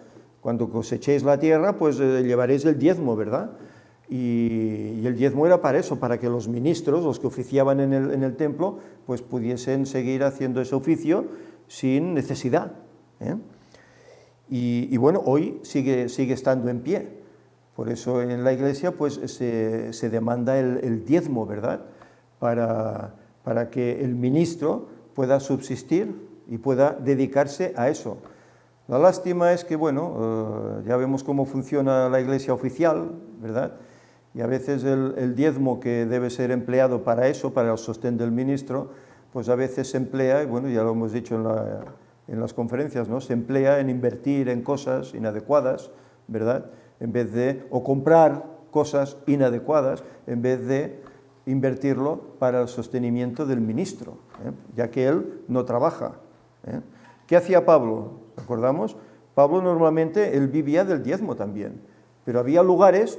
Cuando cosechéis la tierra, pues llevaréis el diezmo, ¿verdad? Y el diezmo era para eso, para que los ministros, los que oficiaban en el templo, pues pudiesen seguir haciendo ese oficio sin necesidad. Y bueno, hoy sigue estando en pie. Por eso en la iglesia pues se demanda el diezmo, ¿verdad? Para que el ministro pueda subsistir y pueda dedicarse a eso. La lástima es que, bueno, ya vemos cómo funciona la iglesia oficial, ¿verdad? Y a veces el diezmo que debe ser empleado para eso, para el sostén del ministro, pues a veces se emplea, y bueno, ya lo hemos dicho en las conferencias, ¿no? Se emplea en invertir en cosas inadecuadas, ¿verdad? O comprar cosas inadecuadas, en vez de invertirlo para el sostenimiento del ministro, ya que él no trabaja. ¿Qué hacía Pablo? ¿Recordamos? Pablo normalmente él vivía del diezmo también, pero había lugares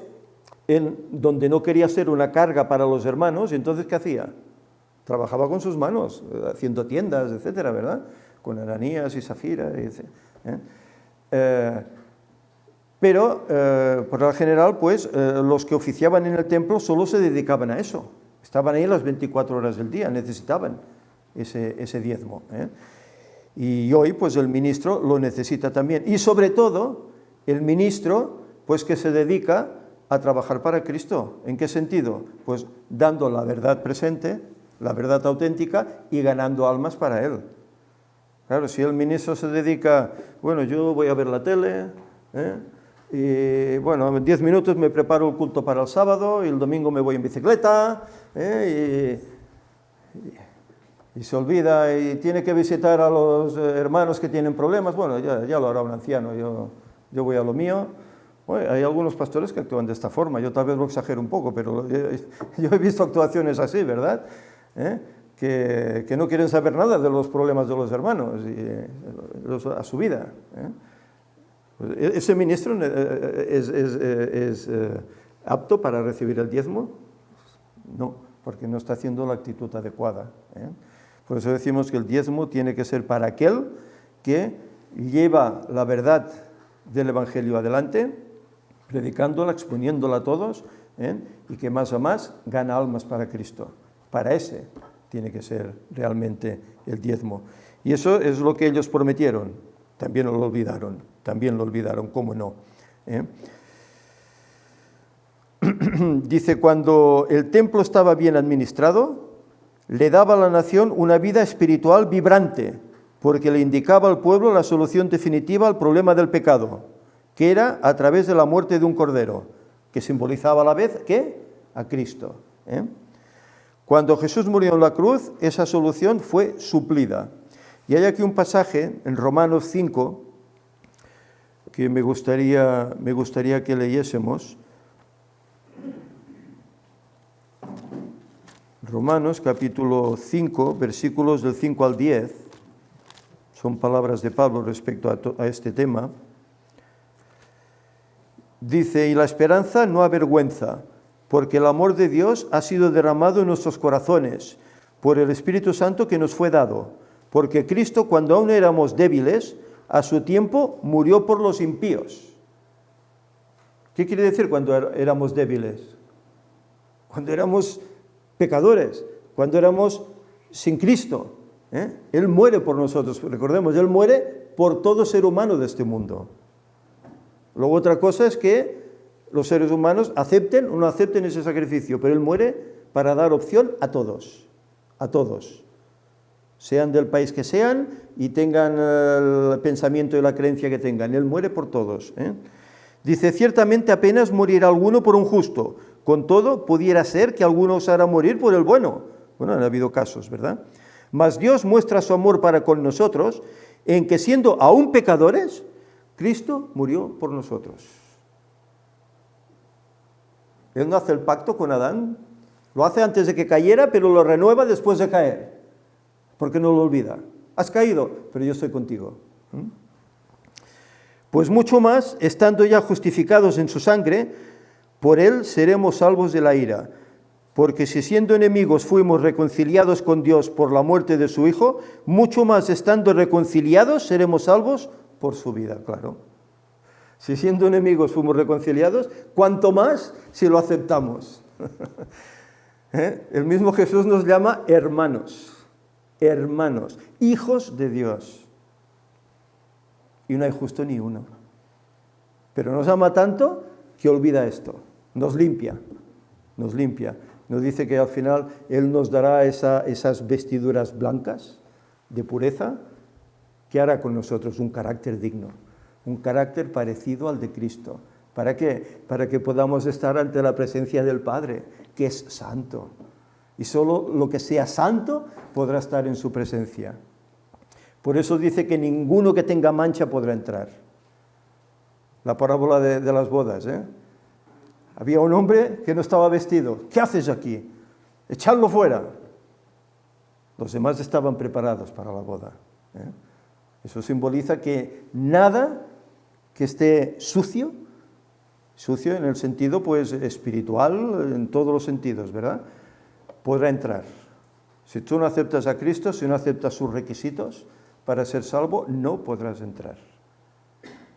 donde no quería ser una carga para los hermanos, y entonces ¿qué hacía? Trabajaba con sus manos, haciendo tiendas, etcétera, ¿verdad? Con Ananías y Zafira, pero por lo general, pues los que oficiaban en el templo solo se dedicaban a eso, estaban ahí las 24 horas del día, necesitaban ese diezmo. Y hoy, pues el ministro lo necesita también, y sobre todo el ministro, pues que se dedica a trabajar para Cristo. ¿En qué sentido? Pues dando la verdad presente, la verdad auténtica, y ganando almas para él. Claro, si el ministro se dedica, bueno, yo voy a ver la tele, y bueno, en 10 minutos me preparo el culto para el sábado, y el domingo me voy en bicicleta, y se olvida, y tiene que visitar a los hermanos que tienen problemas, bueno, ya lo hará un anciano, yo voy a lo mío. Bueno, hay algunos pastores que actúan de esta forma, yo tal vez lo exagero un poco, pero yo he visto actuaciones así, ¿verdad? Que no quieren saber nada de los problemas de los hermanos, a su vida. ¿Ese ministro es apto para recibir el diezmo? No, porque no está haciendo la actitud adecuada. Por eso decimos que el diezmo tiene que ser para aquel que lleva la verdad del Evangelio adelante, predicándola, exponiéndola a todos, y que más a más gana almas para Cristo. Para ese tiene que ser realmente el diezmo. Y eso es lo que ellos prometieron. También lo olvidaron, ¿cómo no? Dice, cuando el templo estaba bien administrado, le daba a la nación una vida espiritual vibrante, porque le indicaba al pueblo la solución definitiva al problema del pecado, que era a través de la muerte de un cordero, que simbolizaba a la vez, ¿qué? A Cristo. Cuando Jesús murió en la cruz, esa solución fue suplida. Y hay aquí un pasaje en Romanos 5 que me gustaría que leyésemos. Romanos capítulo 5, versículos del 5 al 10, son palabras de Pablo respecto a este tema. Dice, y la esperanza no avergüenza, porque el amor de Dios ha sido derramado en nuestros corazones por el Espíritu Santo que nos fue dado, porque Cristo, cuando aún éramos débiles, a su tiempo murió por los impíos. ¿Qué quiere decir cuando éramos débiles? Cuando éramos pecadores, cuando éramos sin Cristo. Él muere por nosotros, recordemos, Él muere por todo ser humano de este mundo. Luego otra cosa es que los seres humanos acepten o no acepten ese sacrificio, pero Él muere para dar opción a todos, sean del país que sean y tengan el pensamiento y la creencia que tengan. Él muere por todos. Dice, ciertamente apenas morirá alguno por un justo, con todo pudiera ser que alguno osara morir por el bueno. Bueno, han habido casos, ¿verdad? Mas Dios muestra su amor para con nosotros en que siendo aún pecadores, Cristo murió por nosotros. Él no hace el pacto con Adán, lo hace antes de que cayera, pero lo renueva después de caer, porque no lo olvida. Has caído, pero yo estoy contigo. Pues mucho más, estando ya justificados en su sangre, por Él seremos salvos de la ira. Porque si siendo enemigos fuimos reconciliados con Dios por la muerte de su Hijo, mucho más estando reconciliados seremos salvos por su vida, claro. Si siendo enemigos fuimos reconciliados, cuanto más si lo aceptamos. El mismo Jesús nos llama hermanos, hijos de Dios. Y no hay justo ni uno. Pero nos ama tanto que olvida esto, nos limpia. Nos dice que al final Él nos dará esas vestiduras blancas de pureza, que hará con nosotros un carácter digno, un carácter parecido al de Cristo. ¿Para qué? Para que podamos estar ante la presencia del Padre, que es santo. Y solo lo que sea santo podrá estar en su presencia. Por eso dice que ninguno que tenga mancha podrá entrar. La parábola de las bodas, Había un hombre que no estaba vestido. ¿Qué haces aquí? Echadlo fuera. Los demás estaban preparados para la boda. Eso simboliza que nada que esté sucio en el sentido pues espiritual, en todos los sentidos, ¿verdad?, podrá entrar. Si tú no aceptas a Cristo, si no aceptas sus requisitos para ser salvo, no podrás entrar.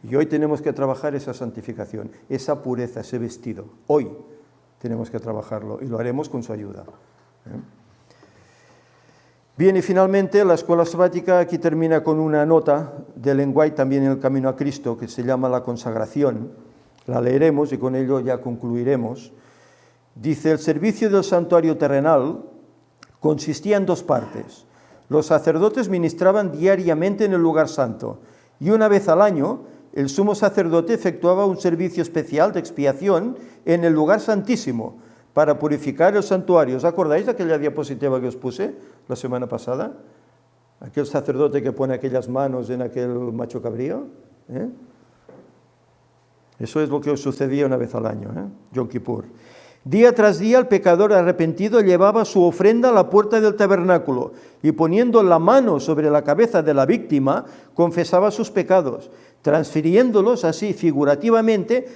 Y hoy tenemos que trabajar esa santificación, esa pureza, ese vestido. Hoy tenemos que trabajarlo y lo haremos con su ayuda. Bien, y finalmente la escuela sabática aquí termina con una nota de Ellen White, también en el Camino a Cristo, que se llama La consagración. La leeremos y con ello ya concluiremos. Dice, el servicio del santuario terrenal consistía en dos partes. Los sacerdotes ministraban diariamente en el lugar santo y una vez al año el sumo sacerdote efectuaba un servicio especial de expiación en el lugar santísimo para purificar el santuario. ¿Os acordáis de aquella diapositiva que os puse la semana pasada? Aquel sacerdote que pone aquellas manos en aquel macho cabrío. Eso es lo que os sucedía una vez al año, Yom Kippur. Día tras día el pecador arrepentido llevaba su ofrenda a la puerta del tabernáculo y poniendo la mano sobre la cabeza de la víctima, confesaba sus pecados, transfiriéndolos así figurativamente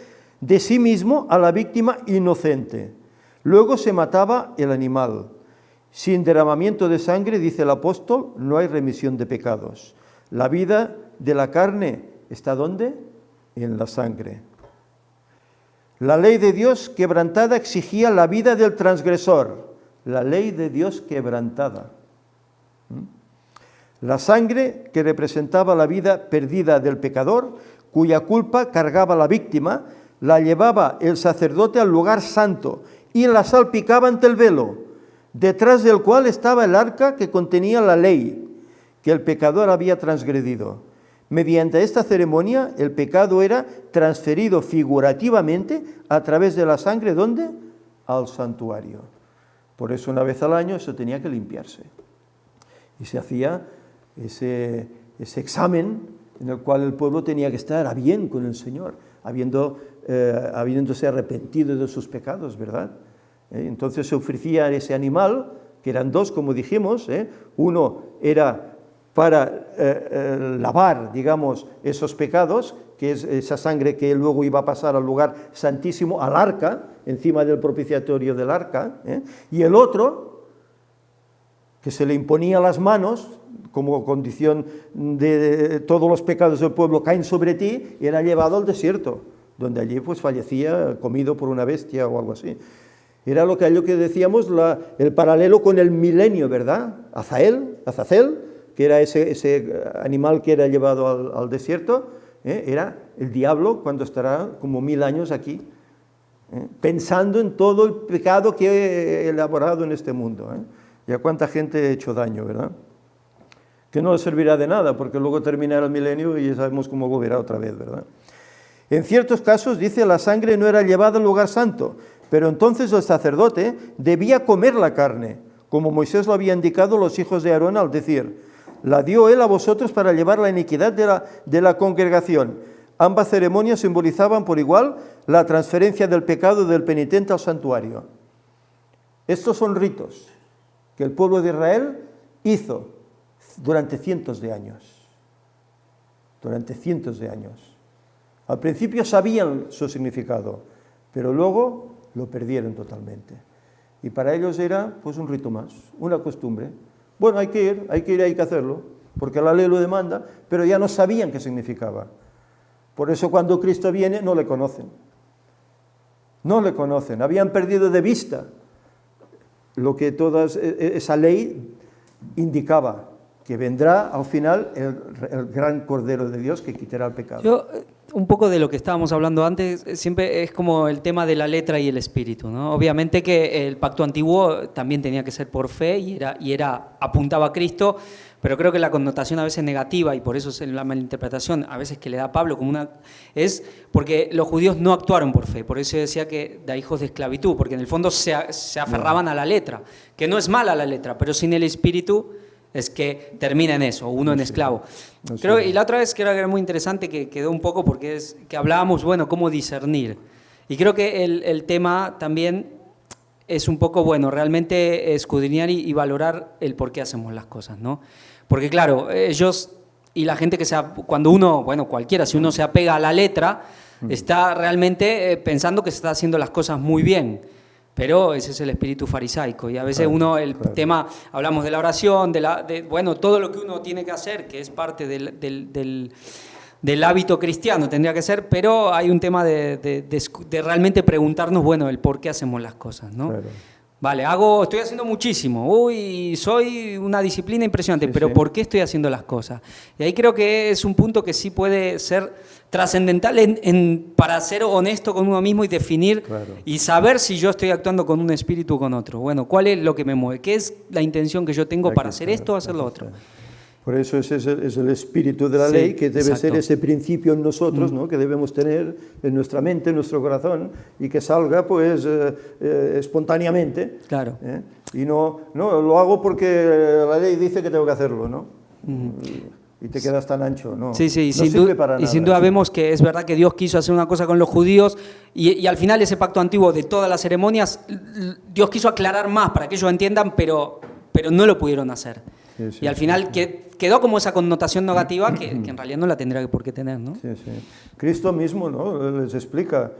de sí mismo a la víctima inocente. Luego se mataba el animal. Sin derramamiento de sangre, dice el apóstol, no hay remisión de pecados. La vida de la carne, ¿está dónde? en la sangre. La ley de Dios quebrantada exigía la vida del transgresor. La ley de Dios quebrantada. La sangre que representaba la vida perdida del pecador, cuya culpa cargaba la víctima, la llevaba el sacerdote al lugar santo y la salpicaba ante el velo, detrás del cual estaba el arca que contenía la ley que el pecador había transgredido. Mediante esta ceremonia, el pecado era transferido figurativamente a través de la sangre, ¿dónde? Al santuario. Por eso una vez al año eso tenía que limpiarse. Y se hacía ese examen en el cual el pueblo tenía que estar a bien con el Señor, habiéndose arrepentido de sus pecados, ¿verdad? Entonces se ofrecía ese animal, que eran dos, como dijimos, uno era para lavar, digamos, esos pecados, que es esa sangre que luego iba a pasar al lugar santísimo, al arca, encima del propiciatorio del arca, y el otro, que se le imponía las manos, como condición de todos los pecados del pueblo caen sobre ti, y era llevado al desierto, donde allí pues fallecía comido por una bestia o algo así. Era lo que decíamos, el paralelo con el milenio, ¿verdad? Azazel, que era ese animal que era llevado al desierto, era el diablo cuando estará como 1000 años aquí, pensando en todo el pecado que he elaborado en este mundo. Y a cuánta gente he hecho daño, ¿verdad? Que no le servirá de nada, porque luego terminará el milenio y ya sabemos cómo volverá otra vez, ¿verdad? En ciertos casos, dice, la sangre no era llevada al lugar santo, pero entonces el sacerdote debía comer la carne, como Moisés lo había indicado a los hijos de Aarón al decir, la dio él a vosotros para llevar la iniquidad de la congregación. Ambas ceremonias simbolizaban por igual la transferencia del pecado del penitente al santuario. Estos son ritos que el pueblo de Israel hizo durante cientos de años. Durante cientos de años. Al principio sabían su significado, pero luego lo perdieron totalmente. Y para ellos era pues un rito más, una costumbre. Bueno, hay que ir, hay que hacerlo, porque la ley lo demanda, pero ya no sabían qué significaba. Por eso cuando Cristo viene no le conocen. No le conocen, habían perdido de vista lo que toda esa ley indicaba, que vendrá al final el gran Cordero de Dios que quitará el pecado. Un poco de lo que estábamos hablando antes, siempre es como el tema de la letra y el espíritu, ¿no? Obviamente que el pacto antiguo también tenía que ser por fe y apuntaba a Cristo, pero creo que la connotación a veces negativa, y por eso es la malinterpretación a veces que le da Pablo es porque los judíos no actuaron por fe, por eso decía que da hijos de esclavitud, porque en el fondo se aferraban a la letra, que no es mala la letra, pero sin el espíritu es que termina en eso, uno en esclavo. Creo, y la otra vez creo que era muy interesante, que quedó un poco porque es que hablábamos, bueno, cómo discernir. Y creo que el tema también es un poco, bueno, realmente escudriñar y valorar el por qué hacemos las cosas, ¿no? Porque claro, ellos y la gente cuando uno, bueno, cualquiera, si uno se apega a la letra, está realmente pensando que se está haciendo las cosas muy bien. Pero ese es el espíritu farisaico y a veces tema, hablamos de la oración, bueno, todo lo que uno tiene que hacer, que es parte del hábito cristiano, tendría que ser, pero hay un tema de realmente preguntarnos, bueno, el por qué hacemos las cosas, ¿no? Claro. Vale, estoy haciendo muchísimo, soy una disciplina impresionante, pero ¿por qué estoy haciendo las cosas? Y ahí creo que es un punto que sí puede ser trascendental para ser honesto con uno mismo y definir y saber si yo estoy actuando con un espíritu o con otro. Bueno, ¿cuál es lo que me mueve? ¿Qué es la intención que yo tengo para hacer esto o hacer lo otro? Por eso es el espíritu de la ley, que debe ser ese principio en nosotros, ¿no? Que debemos tener en nuestra mente, en nuestro corazón, y que salga pues espontáneamente. Claro. Y no lo hago porque la ley dice que tengo que hacerlo, ¿no? Y te quedas tan ancho, ¿no? Sí, no sirve para nada. Y sin duda vemos que es verdad que Dios quiso hacer una cosa con los judíos y al final ese pacto antiguo de todas las ceremonias, Dios quiso aclarar más para que ellos entiendan, pero no lo pudieron hacer. Y al final quedó como esa connotación negativa que en realidad no la tendría por qué tener, ¿no? Sí. Cristo mismo, ¿no? Les explica,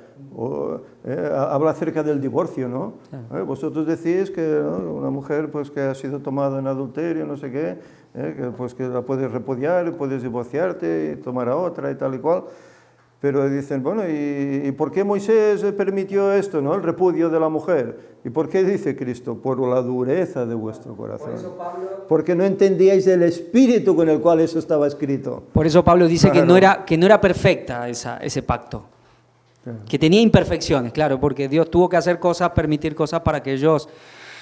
habla acerca del divorcio, ¿no? Claro. Vosotros decís que, ¿no? Una mujer pues, que ha sido tomada en adulterio, no sé qué, que la puedes repudiar, puedes divorciarte y tomar a otra y tal y cual. Pero dicen, bueno, ¿y por qué Moisés permitió esto, no? El repudio de la mujer. ¿Y por qué dice Cristo? Por la dureza de vuestro corazón. Porque no entendíais el espíritu con el cual eso estaba escrito. Por eso Pablo dice Claro. que no era perfecta ese pacto, Claro. que tenía imperfecciones, claro, porque Dios tuvo que hacer cosas, permitir cosas para que ellos...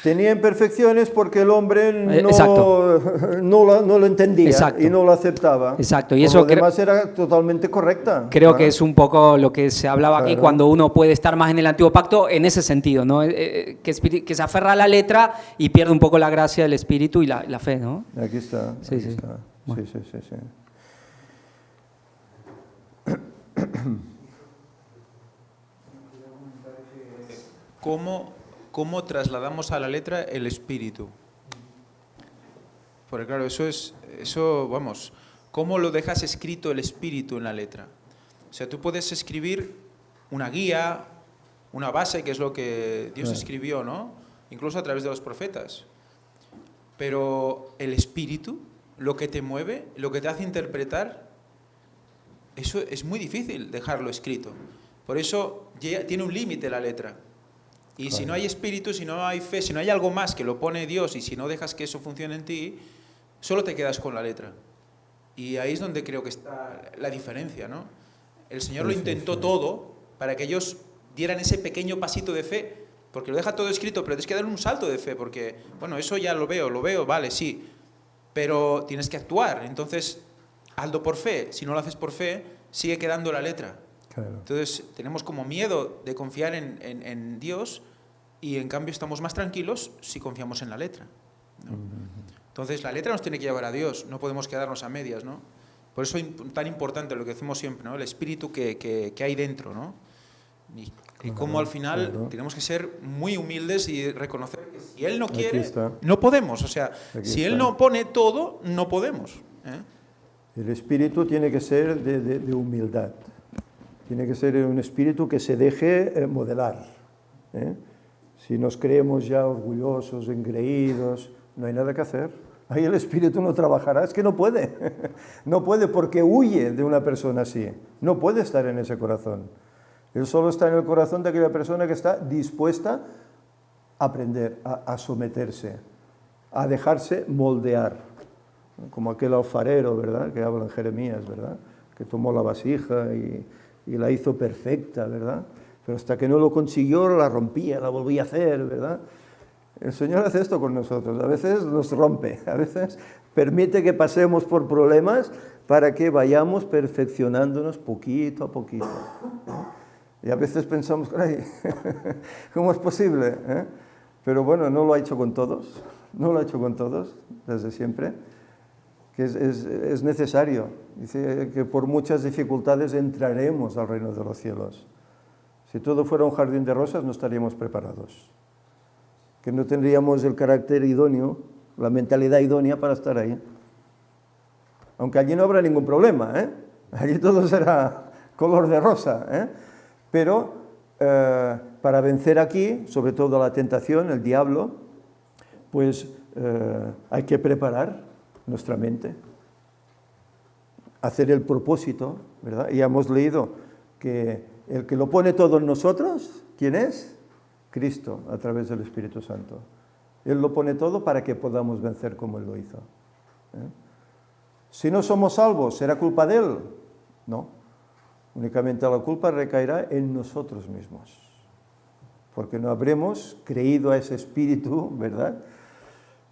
Tenía imperfecciones porque el hombre exacto. no lo entendía Exacto. y no lo aceptaba. Exacto, y Por eso lo demás era totalmente correcta. Creo Ah, que es un poco lo que se hablaba aquí Claro. cuando uno puede estar más en el antiguo pacto en ese sentido, ¿no? Que se aferra a la letra y pierde un poco la gracia del espíritu y la fe, ¿no? Aquí está. Sí, Aquí sí. está. Bueno. Sí. ¿Cómo trasladamos a la letra el espíritu? Porque claro, vamos, ¿cómo lo dejas escrito el espíritu en la letra? O sea, tú puedes escribir una guía, una base, que es lo que Dios escribió, ¿no? Incluso a través de los profetas. Pero el espíritu, lo que te mueve, lo que te hace interpretar, eso es muy difícil dejarlo escrito. Por eso tiene un límite la letra. Y si no hay espíritu, si no hay fe, si no hay algo más que lo pone Dios y si no dejas que eso funcione en ti, solo te quedas con la letra. Y ahí es donde creo que está la diferencia, ¿no? El Señor lo intentó todo para que ellos dieran ese pequeño pasito de fe, porque lo deja todo escrito, pero tienes que dar un salto de fe, porque, bueno, eso ya lo veo, vale, sí, pero tienes que actuar. Entonces, hazlo por fe. Si no lo haces por fe, sigue quedando la letra. Claro. Entonces tenemos como miedo de confiar en Dios y en cambio estamos más tranquilos si confiamos en la letra, ¿no? Entonces la letra nos tiene que llevar a Dios, no podemos quedarnos a medias, ¿no? Por eso es tan importante lo que decimos siempre, ¿no? El espíritu que hay dentro, ¿no? Y cómo al final tenemos que ser muy humildes y reconocer que si Él no quiere, no podemos. O sea, si Él no pone todo, no podemos, ¿eh? El espíritu tiene que ser de humildad. Tiene que ser un espíritu que se deje modelar, ¿eh? Si nos creemos ya orgullosos, engreídos, no hay nada que hacer. Ahí el espíritu no trabajará, es que no puede. No puede porque huye de una persona así. No puede estar en ese corazón. Él solo está en el corazón de aquella persona que está dispuesta a aprender, a someterse, a dejarse moldear. Como aquel alfarero, ¿verdad?, que habla en Jeremías, ¿verdad?, que tomó la vasija y la hizo perfecta, ¿verdad? Pero hasta que no lo consiguió, la rompía, la volvía a hacer, ¿verdad? El Señor hace esto con nosotros. A veces nos rompe, a veces permite que pasemos por problemas para que vayamos perfeccionándonos poquito a poquito, ¿eh? Y a veces pensamos, ay, ¿cómo es posible? Pero bueno, no lo ha hecho con todos, no lo ha hecho con todos, desde siempre. Que es necesario. Dice que por muchas dificultades entraremos al reino de los cielos. Si todo fuera un jardín de rosas, no estaríamos preparados. Que no tendríamos el carácter idóneo, la mentalidad idónea para estar ahí. Aunque allí no habrá ningún problema, ¿eh? Allí todo será color de rosa, ¿eh? Pero para vencer aquí, sobre todo la tentación, el diablo, pues hay que preparar nuestra mente, hacer el propósito, ¿verdad? Y hemos leído que el que lo pone todo en nosotros, ¿quién es? Cristo, a través del Espíritu Santo. Él lo pone todo para que podamos vencer como Él lo hizo, ¿eh? Si no somos salvos, ¿será culpa de Él? No. Únicamente la culpa recaerá en nosotros mismos, porque no habremos creído a ese Espíritu, ¿verdad?,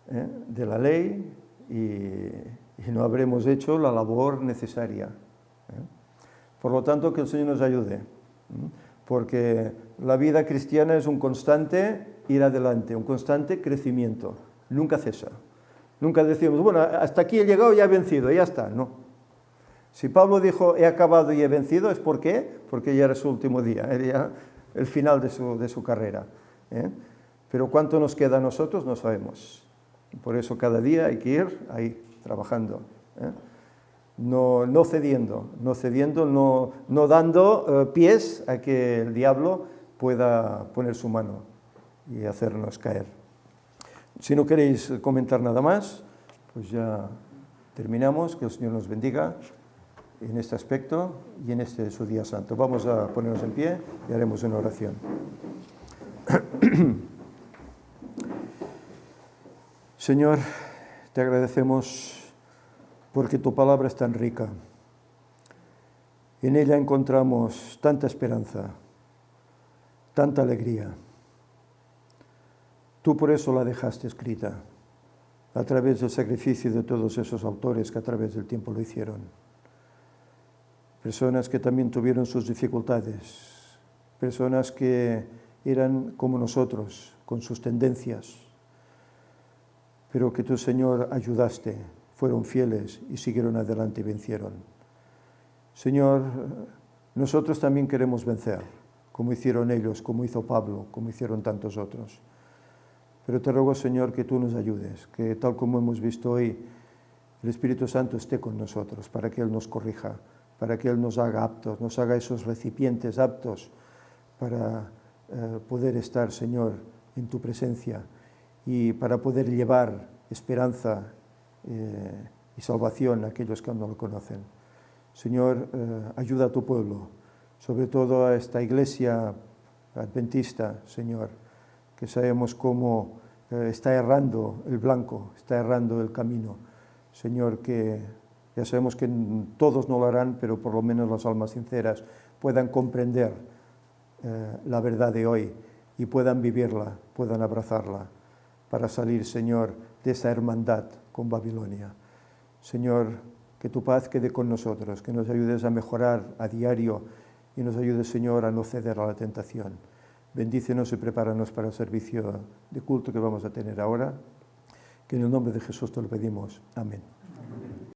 de la ley, y no habremos hecho la labor necesaria, ¿eh? Por lo tanto, que el Señor nos ayude, porque la vida cristiana es un constante ir adelante, un constante crecimiento, nunca cesa. Nunca decimos, bueno, hasta aquí he llegado y he vencido, y ya está, no. Si Pablo dijo, he acabado y he vencido, ¿es por qué? Porque ya era su último día, era ya el final de su carrera, ¿eh? Pero ¿cuánto nos queda a nosotros? No sabemos. Por eso cada día hay que ir ahí, trabajando, ¿eh? No cediendo, no dando pies a que el diablo pueda poner su mano y hacernos caer. Si no queréis comentar nada más, pues ya terminamos, que el Señor nos bendiga en este aspecto y en este su día santo. Vamos a ponernos en pie y haremos una oración. Señor, te agradecemos porque tu palabra es tan rica. En ella encontramos tanta esperanza, tanta alegría. Tú por eso la dejaste escrita, a través del sacrificio de todos esos autores que a través del tiempo lo hicieron. Personas que también tuvieron sus dificultades, personas que eran como nosotros, con sus tendencias, pero que tú, Señor, ayudaste, fueron fieles y siguieron adelante y vencieron. Señor, nosotros también queremos vencer, como hicieron ellos, como hizo Pablo, como hicieron tantos otros. Pero te ruego, Señor, que tú nos ayudes, que tal como hemos visto hoy, el Espíritu Santo esté con nosotros para que Él nos corrija, para que Él nos haga aptos, nos haga esos recipientes aptos para poder estar, Señor, en tu presencia y para poder llevar esperanza y salvación a aquellos que aún no lo conocen. Señor, ayuda a tu pueblo, sobre todo a esta iglesia adventista, Señor, que sabemos cómo está errando el blanco, está errando el camino. Señor, que ya sabemos que todos no lo harán, pero por lo menos las almas sinceras puedan comprender la verdad de hoy y puedan vivirla, puedan abrazarla, para salir, Señor, de esa hermandad con Babilonia. Señor, que tu paz quede con nosotros, que nos ayudes a mejorar a diario y nos ayudes, Señor, a no ceder a la tentación. Bendícenos y prepáranos para el servicio de culto que vamos a tener ahora, que en el nombre de Jesús te lo pedimos. Amén.